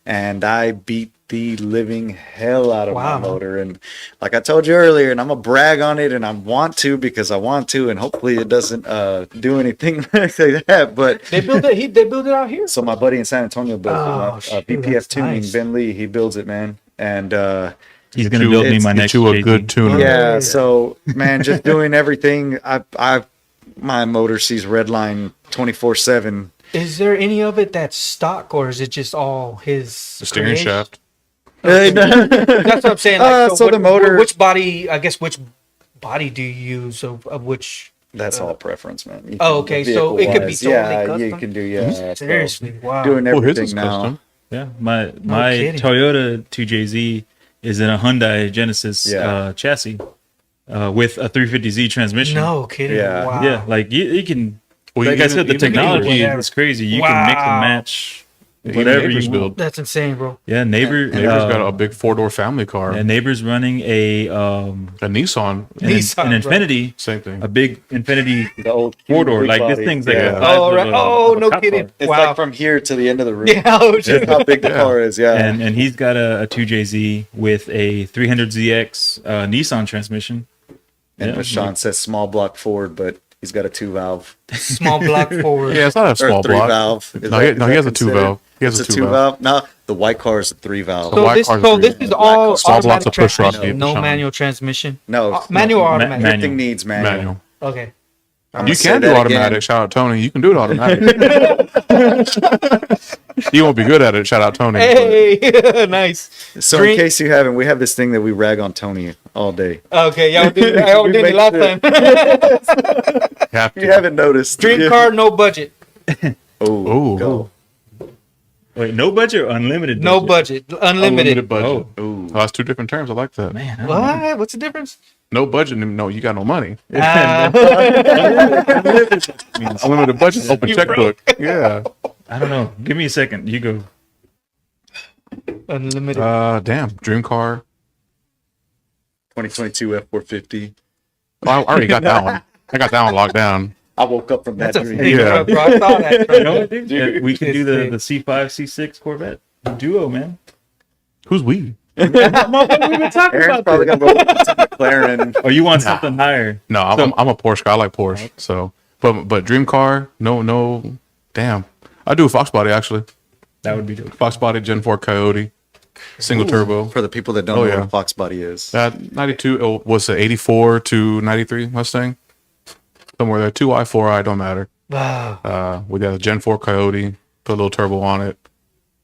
And I beat the living hell out of Wow. my motor. And like I told you earlier, and I'm going to brag on it, and I want to because I want to, and hopefully it doesn't do anything like that. But They built it. They built it out here. so my buddy in San Antonio built Oh, it. shoot, PPF that's Tuning, nice. Ben Lee, he builds it, man. And He's gonna build me my Get next. you a JZ. good tuner. yeah, Yeah. so man, just doing everything. My motor sees redline 24/7. Is there any of it that's stock, or is it just all his The steering creation? shaft. That's what I'm saying. Like, So the motor- which body? I guess which body do you use of which? That's all preference, man. You Oh, can- okay, so it could be vehicle-wise, totally yeah, you custom? can do so Seriously, wow. doing Oh, his everything is now. custom. Yeah, my kidding. Toyota 2JZ is in a Hyundai Genesis Yeah. chassis with a 350Z transmission. No kidding. Yeah. Wow. Yeah, like you can. Well, Like I even- said, the even technology whatever. is crazy. You can mix Wow. and match Even whatever Neighbors you build. build. That's insane, bro. Yeah, Neighbor's got a big 4-door family car. Yeah, neighbors running a A Nissan. Nissan, an bro. Infinity, Same thing. a big Infinity The old 4-door. big Like this body. thing's like Yeah. the size Oh, of right. a- Oh, of a no cop kidding. car. It's Wow. like from here to the end of the room. Yeah. Oh, That's shit. how big the Yeah. car is. Yeah. And he's got a 2JZ with a 300ZX Nissan transmission. And Yeah, Sean says small block Ford, but he's got a 2-valve Small block forward. Yeah, it's not a or small a block. 3-valve. No, he has a 2-valve. He has It's a a 2-valve. 2-valve. No, the white car is a 3-valve. The So white this, car's so a this three. is all Small blocks automatic of push rod transmission, gate, no Sean. manual transmission. No, Manual or Ma- automatic. manual. everything needs manual. Manual. Okay. You can do automatic. Shout out Tony. You can do it automatic. You won't be good at it. Shout out Tony. Hey, nice. So Drink- in case you haven't, we have this thing that we rag on Tony all day. Okay, y'all did We it make last sure- time. Have to. You haven't noticed. Dream Yeah. car, no budget. Oh, Ooh. go. Wait, no budget or unlimited? No budget. Unlimited. Unlimited budget. Oh. Ooh. Oh, that's two different terms. I like that. Man, I don't know. What? What's the difference? No budget. No, you got no money. Uh, Unlimited budget. Open You checkbook. Yeah. I don't know. Give me a second. You go. unlimited. Damn. Dream car. 2022 F450. Oh, I already got that one. I got that one locked down. I woke up from that That's a dream. big Yeah. truck, bro. I saw that. You know what, dude? Yeah, we can do Dude. the C5, C6 Corvette duo, man. Who's we? We've been talking Aaron's probably gonna roll up to McLaren. Oh, you want something higher? No, I'm a Porsche guy. I like Porsche. So, but dream car. No. Damn. I do a Fox body actually. That would be dope. Fox body Gen 4 Coyote. Single turbo. For the people that don't Oh, know yeah. what a Fox body is. That 92 was it 84 to 93 Mustang? Somewhere there. 2i, 4i, don't matter. Wow. We got a Gen 4 Coyote, put a little turbo on it,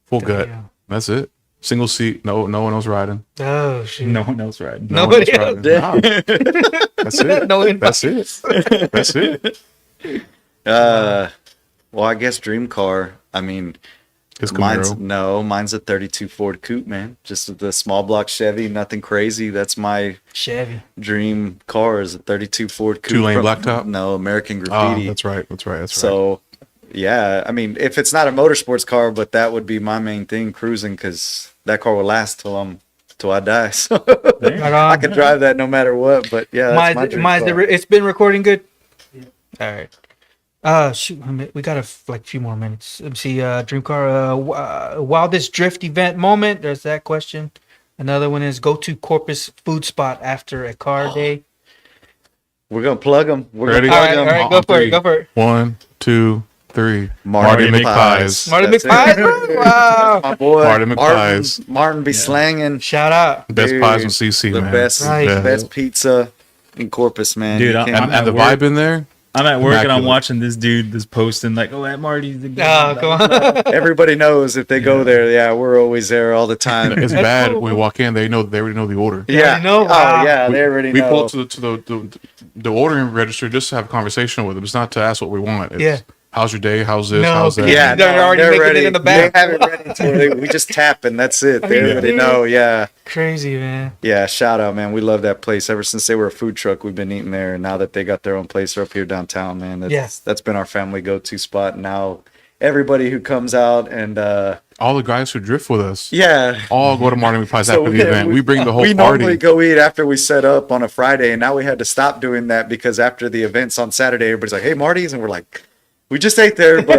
full gut. Damn. That's it. Single seat, no one else riding. Oh, shit. No one else riding. No Nobody one else riding. Nah. That's it. No invite. That's it. That's it. Well, I guess dream car. I mean, His mine's Camaro. a 32 Ford Coupe, man. Just the small block Chevy, nothing crazy. That's my Chevy. dream car is a 32 Ford Coupe. 2-lane from- blacktop? No, American Oh, Graffiti. that's right. So, yeah, I mean, if it's not a motorsports car, but that would be my main thing, cruising, because that car will last till I die. So Right on. I can drive that no matter what. But yeah, that's my dream car. It's been recording good. All right. Shoot, we got a few more minutes. Let me see. Dream car. Wildest drift event moment. There's that question. Another one is go to Corpus food spot after a car day. We're gonna plug them. We're Ready? gonna All plug right, all 'em. right, go for it. Go for it. 1, 2, 3. Marty McPies. Marty That's it. McPie. Wow. My boy, Marty McPies. Martin be slanging. Shout out. Best Dude, pies with CC, the man. best, Nice. best pizza in Corpus, man. Dude, You I'm- can't- And the At work. vibe in there, I'm at work and I'm Immaculate. watching this dude that's posting like, "Oh, at Marty's again." Oh, come on. Everybody knows if they go there. Yeah, we're always there all the time. It's That's bad cool. when we walk in. They already know the order. Yeah. already know? Oh, Wow. yeah. They already We know. pull up to the ordering register just to have a conversation with them. It's not to ask what we want. It's, Yeah. how's your day? How's this? No, How's that? Yeah, They're already they're making it ready. in the back. They have it ready. We just tap and that's it. They already know. Yeah. Crazy, man. Yeah, shout out, man. We love that place. Ever since they were a food truck, we've been eating there. And now that they got their own place up here downtown, man, that's been our family go-to spot. And now everybody who comes out and All the guys who drift with us yeah. all go to Martin Pies So after the event. We bring the whole we normally party. go eat after we set up on a Friday, and now we had to stop doing that because after the events on Saturday, everybody's like, "Hey, Marty's," and we're like, "We just ate there, but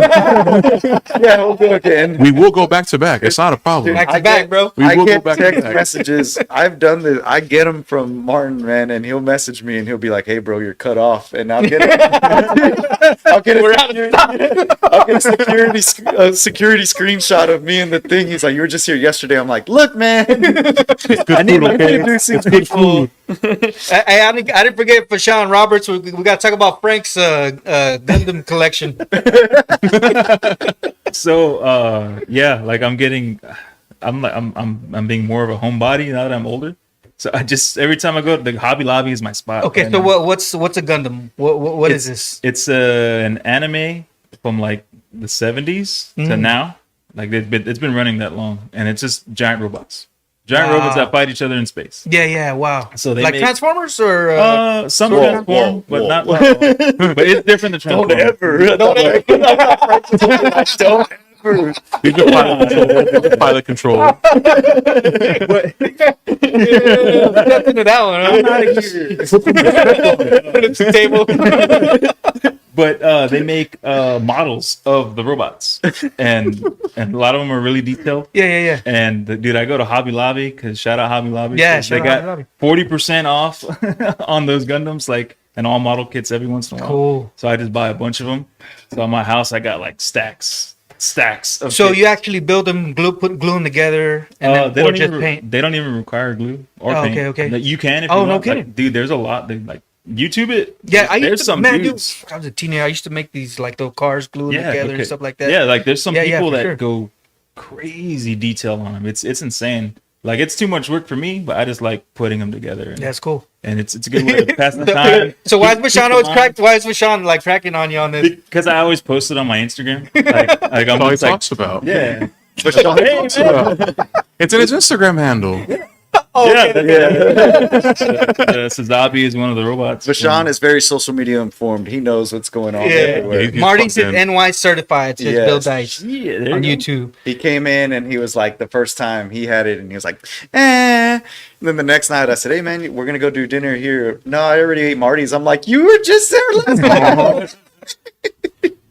yeah, we'll go again." We will go back to back. It's not a problem. Back to I back, get- bro. We I will go get back to text back. messages. I've done this. I get them from Martin, man, and he'll message me and he'll be like, "Hey, bro, you're cut off," and I'll get it. I'll get a security screenshot of me and the thing. He's like, "You were just here yesterday." I'm like, "Look, man, I need my introducing people." I didn't forget for Sean Roberts. We got to talk about Frank's Gundam collection. So yeah, like I'm being more of a homebody now that I'm older. So I just every time I go, the Hobby Lobby is my spot. Okay, right so now. what's a Gundam? What is this? It's an anime from like the 70s Mm. to now. Like it's been running that long, and it's just giant robots. Giant Wow. robots that fight each other in space. Yeah, wow. So they like make- Transformers or Some Whoa, transform, whoa, but whoa. not. But it's different than transform. Don't ever. He's the pilot control. Stepped into that one. Huh? Put it to the table. But they make models of the robots, and a lot of them are really detailed. Yeah. And dude, I go to Hobby Lobby because shout out Hobby Lobby. Yeah, 'cause they shout out got Hobby 40% off on those Gundams, like and all model kits every once in a while. Cool. So I just buy a bunch of them. So at my house, I got like stacks of. So kits. you actually build them, glue them together, and then or just paint. They don't even require glue or Oh, paint. okay. Like, you can if Oh, you no want. kidding. Like, dude, there's a lot. Like YouTube it. Yeah, I there's used to, some man, dudes. dude, I was a teenager. I used to make these like little cars glued together okay. and stuff like that. Yeah, like there's some Yeah, people for that sure. go crazy detail on them. It's insane. Like it's too much work for me, but I just like putting them together. And, That's cool. and it's a good way of passing the time. So why is Vashon Keep always in cracked? Why is Vashon like cracking on you on this? Because I always post it on my Instagram. Like I'm That's all he just like, talks about. yeah. It's in his Instagram handle. Yeah. Sazabi is one of the robots. Vashan is very social media informed. He knows what's going on Yeah. everywhere. He's Marty's plugged in. NY certified. Says Yes. Bill Dice Yeah, there on you go. YouTube. He came in and he was like, the first time he had it, and he was like, eh. And then the next night I said, "Hey man, we're gonna go do dinner here." "No, I already ate Marty's." I'm like, "You were just there last night."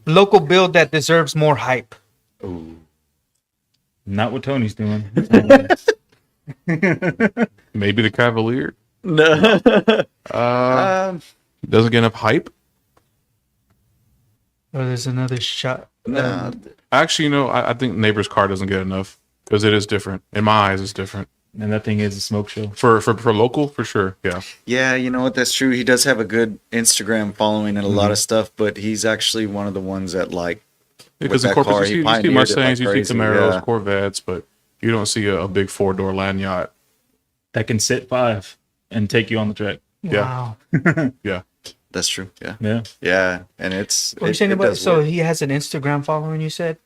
Local build that deserves more hype. Not what Tony's doing. Maybe the Cavalier. No. Doesn't get enough hype. Oh, there's another shot. No. Actually, I think Neighbor's car doesn't get enough because it is different. In my eyes, it's different. And that thing is a smoke show. For local, for sure. Yeah. Yeah, you know what? That's true. He does have a good Instagram following and a lot of stuff, but he's actually one of the ones that like. Because in that Corpus, car, he you see pioneered it Mustangs, like you see crazy, Camaros, yeah. Corvettes, but you don't see a big 4-door land yacht. That can sit 5 and take you on the track. Yeah. Wow. Yeah. That's true. Yeah. Yeah. Yeah. And it's. What are you it saying about? does So work. he has an Instagram following. You said.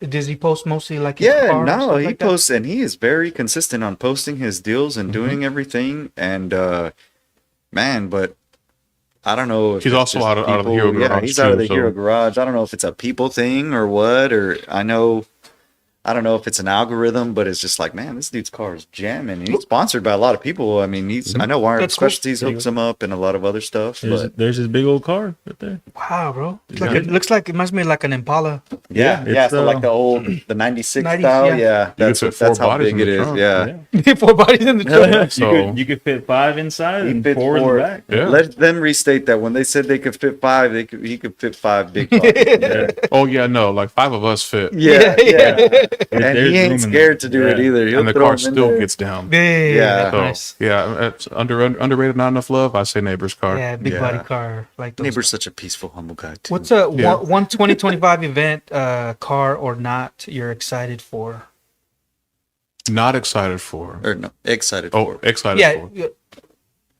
Does he post mostly like? His Yeah, car and no, stuff he like that? posts and he is very consistent on posting his deals and doing everything. And man, but I don't know if He's it's also just out of the Hero Yeah, Garage, he's out of too, the so- Hero Garage. I don't know if it's a people thing or what, or I don't know if it's an algorithm, but it's just like, man, this dude's car is jamming. And he's sponsored by a lot of people. I mean, I know Wired That's cool. Specialties hooks him up and a lot of other stuff. But There's his big old car right there. Wow, bro. It's Yeah. like, it looks like it must be like an Impala. yeah, it's, so like the 96 90s, style. yeah. Yeah, that's fit 4 that's how bodies big in it the is. trunk. Yeah. 4 bodies in the trunk. So You could fit 5 inside He and fits 4 in four. the back. yeah. Let them restate that when they said they could fit 5, he could fit 5 big bodies. Oh yeah, no, like 5 of us fit. Yeah. And There's he ain't room in scared there. to do it Yeah. either. He'll And the throw car 'em in still there. gets down. Yeah. So, Nice. yeah, it's underrated, not enough love. I say neighbor's car. Yeah, big Yeah. body car like those. Neighbor's such a peaceful, humble guy too. What's a Yeah. one 2025 event, car or not, you're excited for? Not excited for. Or no, excited Oh, for excited Yeah, for.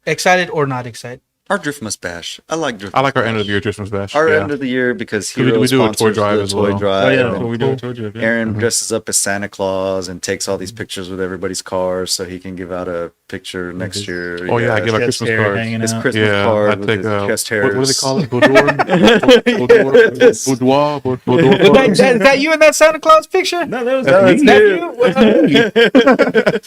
excited or not excited? our Driftmas Bash. I like Driftmas. I like our Bash. end of the year Christmas bash. Our yeah. end of the year because We Hero do a toy sponsors drive the as toy well. drive. Oh yeah, and that's what we do. I told you. Yeah. Aaron dresses up as Santa Claus and takes all these pictures with everybody's cars so he can give out a picture next year. Oh yeah, I give out Chest Christmas hair cards. hanging his out. Christmas Yeah, I card with take his chest what do they hairs. call it? Boudoir? Boudoir? Is that you in that Santa Claus picture? No, that was That's Nephew? it.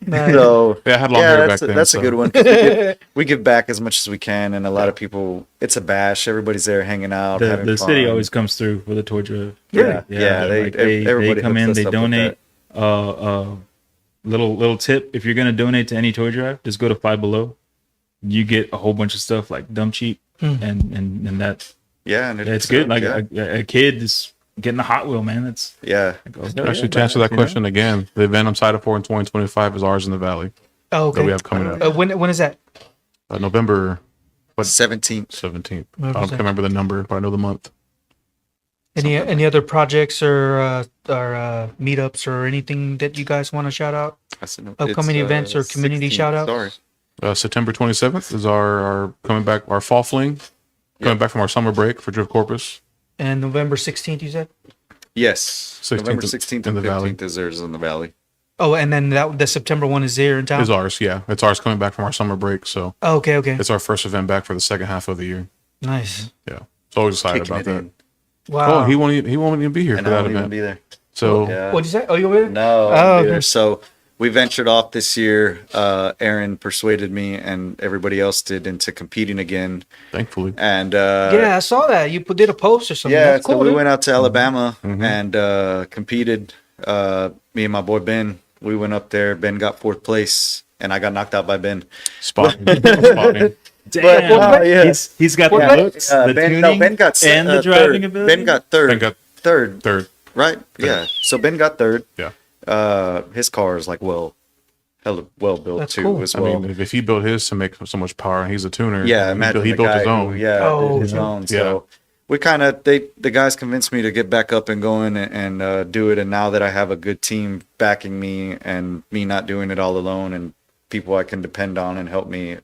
Nice. So Yeah, I had long hair back then. that's so. a good one. 'Cause we give back as much as we can, and a lot of people. It's a bash. Everybody's there hanging out. the having the city fun. always comes through with a toy drive. Yeah, Yeah, yeah. they Everybody come hooks in, us they up with donate. Little tip: if you're gonna donate to any toy drive, just go to Five Below. You get a whole bunch of stuff like dumb cheap, and that's Yeah, and it's good. Like yeah. a kid is getting a Hot Wheel, man. That's Yeah. Actually, to answer that question again, the event I'm excited for in 2025 is ours in the Valley Oh, that we okay. have coming up. When is that? November 17th. 17th. I November don't remember the number, but I know the month. Any other projects or meetups or anything that you guys want to shout out? Upcoming events or community 16th, shout-outs? Sorry. September 27th is our coming back, our Fall Fling, coming back from our summer break for Drift Corpus. And November 16th, you said? Yes. 16th November 16th in and the 15th Valley. is theirs in the Valley. Oh, and then the September one is there in town? Is ours, yeah. It's ours coming back from our summer break, so Oh, okay. it's our first event back for the second half of the year. Nice. Yeah, so always excited Kicking about it that. in. Wow. Oh, he won't even be here And for I that won't even event. be there. So Yeah. What'd you say? Oh, you were there? No, Oh, I'm okay. there. So we ventured off this year. Aaron persuaded me and everybody else did into competing again. thankfully, And Yeah, I saw that. You did a post or something. yeah, That's cool, so we dude. went out to Alabama and competed. Me and my boy Ben, we went up there. Ben got 4th place, and I got knocked out by Ben. spotting. damn. yeah. He's got the What? looks, the tuning, Ben got and the third. driving ability. Ben got third. Ben got third, third. right? Yeah. So Ben got third. Yeah, His car is like hella well built That's too cool. as I well. mean, if he built his to make so much power, and he's a tuner. Yeah, imagine he the built guy his own. Who, Oh, did his yeah. own. So we kind of the guys convinced me to get back up and going and do it. And now that I have a good team backing me and me not doing it all alone and people I can depend on and help me,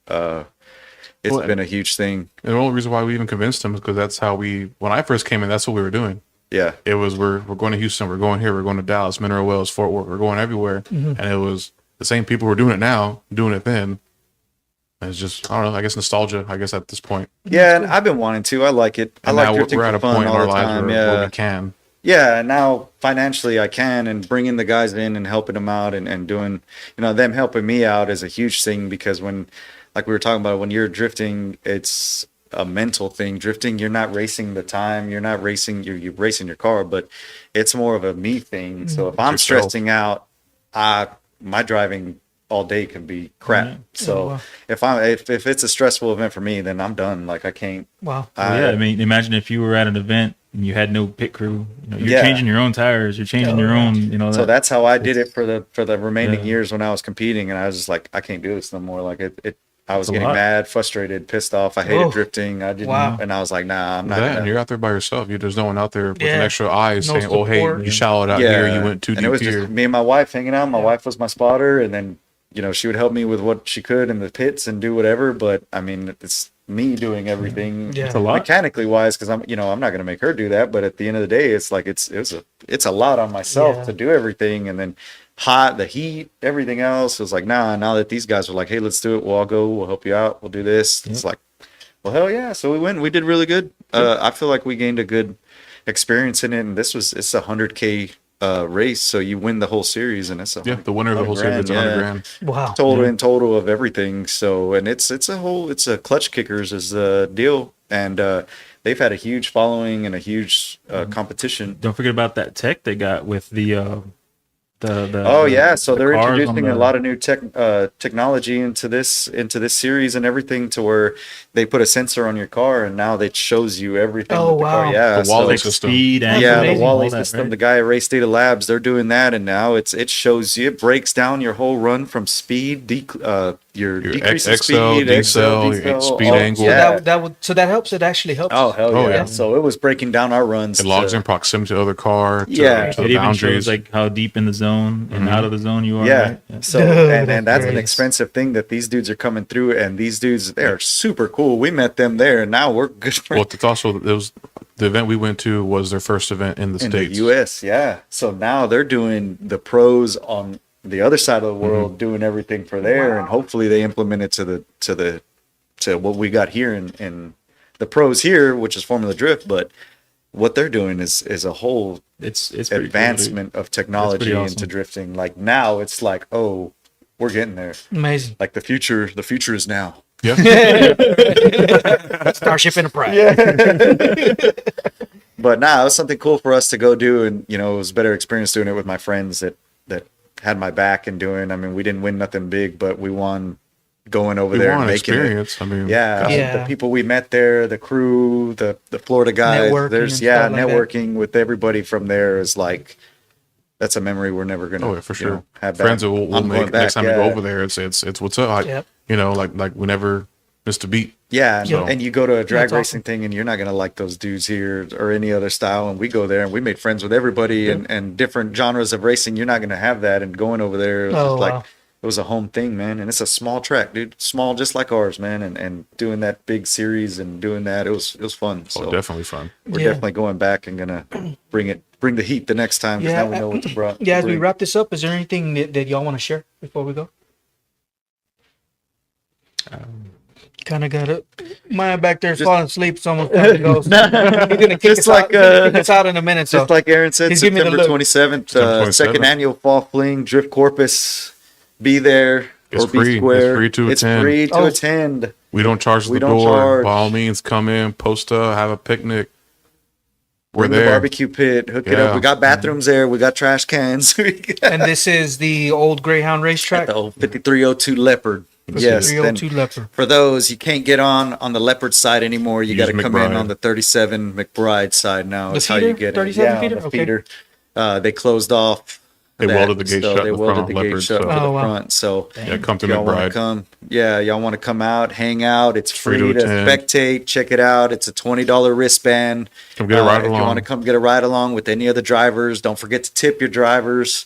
it's been a huge thing. And the only reason why we even convinced him is because that's how when I first came in, that's what we were doing. Yeah, It was we're going to Houston, we're going here, we're going to Dallas, Mineral Wells, Fort Worth, we're going everywhere, and it was the same people who were doing it now, doing it then. And it's just I don't know, I guess nostalgia. I guess at this point, yeah. And I've been wanting to. I like it. I and like now drifting we're at for a fun point in all our the lives time. where Yeah, we can. yeah. Now financially I can, and bringing the guys in and helping them out and doing, them helping me out is a huge thing because when, like we were talking about, when you're drifting, it's a mental thing. Drifting, you're not racing the time, you're not racing, you're racing your car, but it's more of a me thing. So if I'm Yourself. stressing out, my driving all day can be crap. So wow. if it's a stressful event for me, then I'm done. Like I can't. Wow. Yeah, I mean, imagine if you were at an event and you had no pit crew. You're Yeah. changing your own tires. You're changing your own. So that's how I did it for the remaining Yeah. years when I was competing, and I was just like, I can't do this no more. Like I was a getting lot. mad, frustrated, pissed off. I hated Oh. drifting. I didn't, Wow. and I was like, nah, I'm not. That, and Gonna. you're out there by yourself. There's no one out there with Yeah. an extra eye No saying, "Oh, hey, support. you shallowed out here. You went too and deep it was here." just me and my wife hanging out. My wife was my spotter, and then she would help me with what she could in the pits and do whatever. But I mean, it's me doing everything. Yeah. It's a lot. Mechanically wise, because I'm not going to make her do that. But at the end of the day, it's like it's a lot on myself Yeah. to do everything, and then the heat, everything else. It was like, nah. Now that these guys are like, hey, let's do it. We'll all go. We'll help you out. We'll do this. It's like, well, hell yeah. So we went. We did really good. I feel like we gained a good experience in it, and it's a 100K race. So you win the whole series, and it's Yeah, the winner of the whole series gets $100,000. Wow. total of everything. So, and it's a clutch kickers is the deal, and they've had a huge following and a huge competition. Don't forget about that tech they got with the So they're cars on introducing a the- lot of new technology into this series and everything, to where they put a sensor on your car and now it shows you everything. Oh, with the car. wow. Yeah, The Wally so, system. speed and yeah, the amazing. Wally all that, system. right? The guy at Race Data Labs, they're doing that, and now it shows you, it breaks down your whole run from speed, your decrease in XL, speed, decel, XL, speed all- angle. Yeah. That helps. It actually helps. Oh hell yeah. Oh, yeah. So it was breaking down our runs. It logs to- in proximity to other car, to, Yeah. to It the even boundaries. shows like how deep in the zone and out of the zone you are. Yeah. Right? So Dude, and that's an crazy. expensive thing that these dudes are coming through, and these dudes, they're super cool. We met them there, and now we're good friends. Well, it's also, it was the event we went to was their first event in the In States. the U.S. Yeah. So now they're doing the pros on the other side of the world, doing everything for there, and hopefully they implement it to what we got here in the pros here, which is Formula Drift. But what they're doing is a whole It's pretty cool, dude. advancement of technology That's pretty into awesome. drifting. Like now, it's like, oh, we're getting there. Amazing. Like the future is now. Yeah. Starship Enterprise. But nah, it was something cool for us to go do, and it was a better experience doing it with my friends that had my back and doing. I mean, we didn't win nothing big, but we won going over We there want and an making it. experience. I mean, Yeah, Yeah. the people we met there, the crew, the Florida guys. Networking There's and stuff like that. networking with everybody from there is like, that's a memory we're never gonna. Oh yeah, for sure. have Friends back. that we'll I'm make going back, next time we yeah. go over there. It's what's up. Like, Yep. like we never missed a beat. Yeah, and, So- and you go to a drag That's racing thing, and you're not gonna like those dudes here or any other style. And we go there, and we made friends with everybody and different genres of racing. You're not gonna have that. And going over there, it was Oh, just like wow. it was a home thing, man. And it's a small track, dude, small just like ours, man. And doing that big series and doing that, it was fun. So Oh, definitely fun. we're Yeah. definitely going back and gonna bring the heat the next time, because Yeah, now we know what to bring. Yeah, as we wrap this up, is there anything that y'all want to share before we go? Kind of got it. Mine back there is falling asleep. It's almost time to go. So he's gonna kick us out. He's gonna kick us out in a minute. So Just like Aaron said, He's giving me the September look. 27th, September 27th. second annual Fall Fling Drift Corpus. Be there It's or be free. It's square. free to It's attend. free to Oh. attend. We don't charge We the don't door. charge. By all means, come in, post up, have a picnic. We're Bring the there. barbecue pit. Hook it Yeah. up. We got bathrooms there. We got trash cans. We got and this is the old Greyhound racetrack. the old 5302 Leopard. Yes. 302 Then Leopard. for those, you can't get on the Leopard side anymore. You got Use to come in McBride. on the 37 McBride side now. The That's how you feeder? get it. 37 Yeah, feeder? the Okay. feeder. They closed off. They welded the gate shut They in the welded front the on gate Leopard, shut so- for the Oh, wow. front. So Yeah, come to y'all want to McBride. come? Yeah, y'all want to come out, hang out? It's free, free to to attend. spectate. Check it out. It's a $20 wristband. Come get a ride If you along. want to come get a ride along with any of the drivers, don't forget to tip your drivers.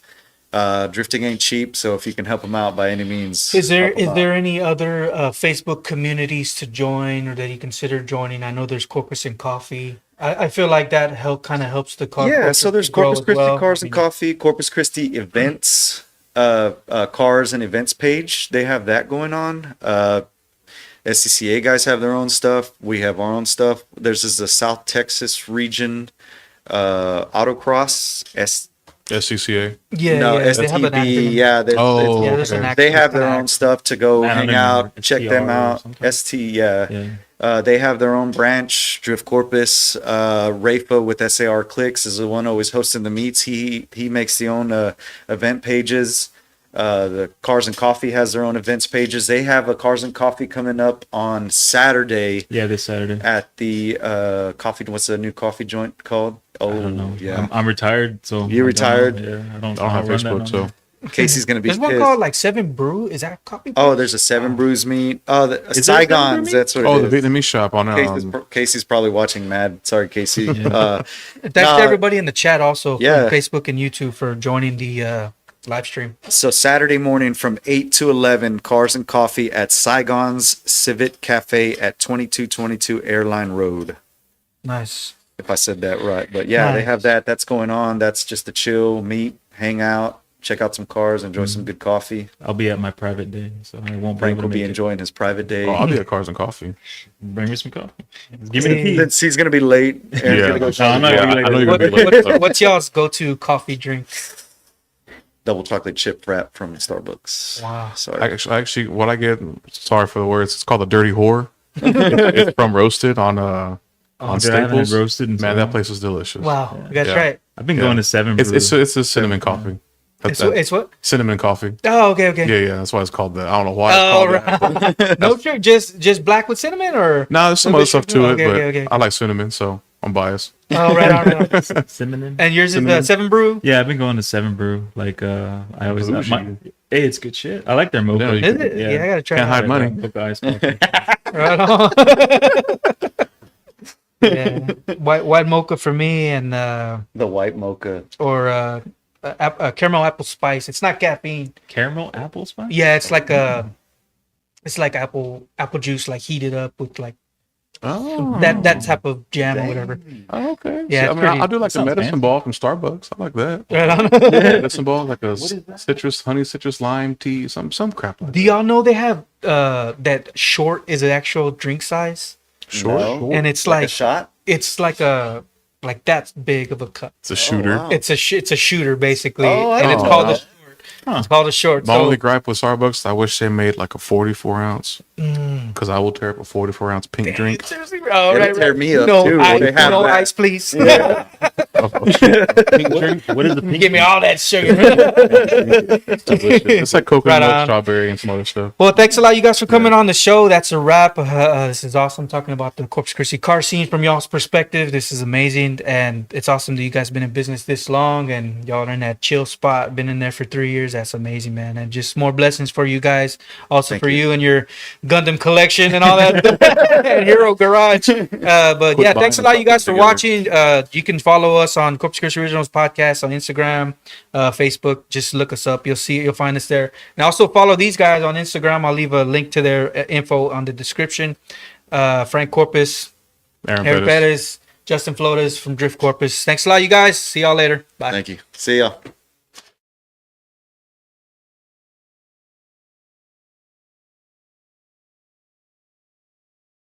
Drifting ain't cheap, so if you can help them out by any means, Is there help 'em is out. there any other Facebook communities to join or that you consider joining? I know there's Corpus and Coffee. I feel like that kind of helps the car. Yeah, culture so there's to grow Corpus as Christi well. Cars I and mean, Coffee, Corpus Christi Events, Cars and Events page. They have that going on. SCCA guys have their own stuff. We have our own stuff. There's the South Texas region autocross. SCCA. Yeah, No, yeah, they have an STB. acronym. Yeah, Oh, Yeah, there's an okay. acronym. they have their An own acronym. stuff to go I don't hang know, out, it's check them TR or out. something. ST, yeah. Yeah. They have their own branch, Drift Corpus. Rafa with SAR Clicks is the one always hosting the meets. He makes the own event pages. The Cars and Coffee has their own events pages. They have a Cars and Coffee coming up on Saturday Yeah, this Saturday. at the coffee. What's the new coffee joint called? Oh, I don't know. yeah. I'm retired, so You're I don't know. retired? Yeah, I don't have run that Facebook, no so more. Casey's gonna be There's one pissed. called like Seven Brew. Is that a coffee? Oh, there's a Seven Brews meet. Oh, the Is there a Seven Brew Saigons. meet? That's what Oh, it the is. Vietnamese shop on Casey's probably watching Mad. Sorry, Casey. Thanks no. to everybody in the chat also Yeah. on Facebook and YouTube for joining the live stream. So Saturday morning from 8 to 11, Cars and Coffee at Saigon's Civet Cafe at 2222 Airline Road. Nice. If I said that right. But yeah, they Nice. have that. That's going on. That's just a chill, meet, hang out, check out some cars, enjoy some good coffee. I'll be at my private day, so I won't be Frank able will to be make it. enjoying his private day. Oh, I'll be at Cars and Coffee. Bring me some coffee. Give me the key. Since he's going to be late. Aaron's Yeah. gonna go No, I'm not Yeah, gonna be I know late. you're gonna be late. so. What's y'all's go-to coffee drink? double chocolate chip wrap from Starbucks. Wow. Sorry. Actually, what I get, sorry for the words, it's called the Dirty Whore. It's from Roasted on dude, I haven't Staples. had Roasted in so Man, that long. place is delicious. Wow. You gotta Yeah. try it. I've been Yeah. going to Seven It's Brew. it's a cinnamon coffee. It's what? Cinnamon coffee. Oh, okay. Yeah. That's why it's called that. I don't know why it's Oh, called that. right. No, sure. Just black with cinnamon, or No, there's some other stuff to it, but okay. I like cinnamon, so I'm biased. Oh, right. Cinnamon. And yours is the 7 Brew. Yeah, I've been going to 7 Brew. Like, I always Bougie. hey, it's good shit. I like their mocha. Yeah, Is it? Yeah, I gotta try. Can't it. hide money. Mocha iced coffee. Right on. Yeah, white mocha for me, and The white mocha. or caramel apple spice. It's not caffeine. Caramel apple spice. Yeah, it's like apple juice, like heated up with like Oh, that type of jam or whatever. Oh, okay. Yeah, See, it's pretty- I do like the sounds medicine fancy. ball from Starbucks. I like that. Right on. Medicine ball, like a citrus, honey citrus lime tea, some crap like Do y'all know they have that short is an actual drink size, that. Short, No. short. and it's Like a like shot? it's like that big of a cup. It's a shooter. wow. It's a shooter basically, Oh, I and it's know called that. a short. It's called a short. My So only gripe with Starbucks, I wish they made like a 44 ounce, because I will tear up a 44 ounce pink drink. seriously, oh, It'll tear me up, no too, Ice, when they have no that. ice, please. Pink drink. What is the pink? Give me all that sugar. It's like coconut Right milk, on. strawberry, and some other stuff. Well, thanks a lot, you guys, for coming on the show. That's a wrap. This is awesome, talking about the Corpus Christi car scene from y'all's perspective. This is amazing, and it's awesome that you guys been in business this long, and y'all are in that chill spot. Been in there for 3 years. That's amazing, man, and just more blessings for you guys. Also Thank for you. you and your Gundam collection and all that, and Hero Garage. But Quit yeah, thanks a buying lot, you guys, for together. watching. You can follow us on Corpus Christi Originals Podcast on Instagram, Facebook. Just look us up. You'll find us there. And also follow these guys on Instagram. I'll leave a link to their info on the description. Frank Corpus, Aaron Eric Pettis. Perez, Justin Flores from Drift Corpus. Thanks a lot, you guys. See y'all later. Bye. Thank you. See y'all.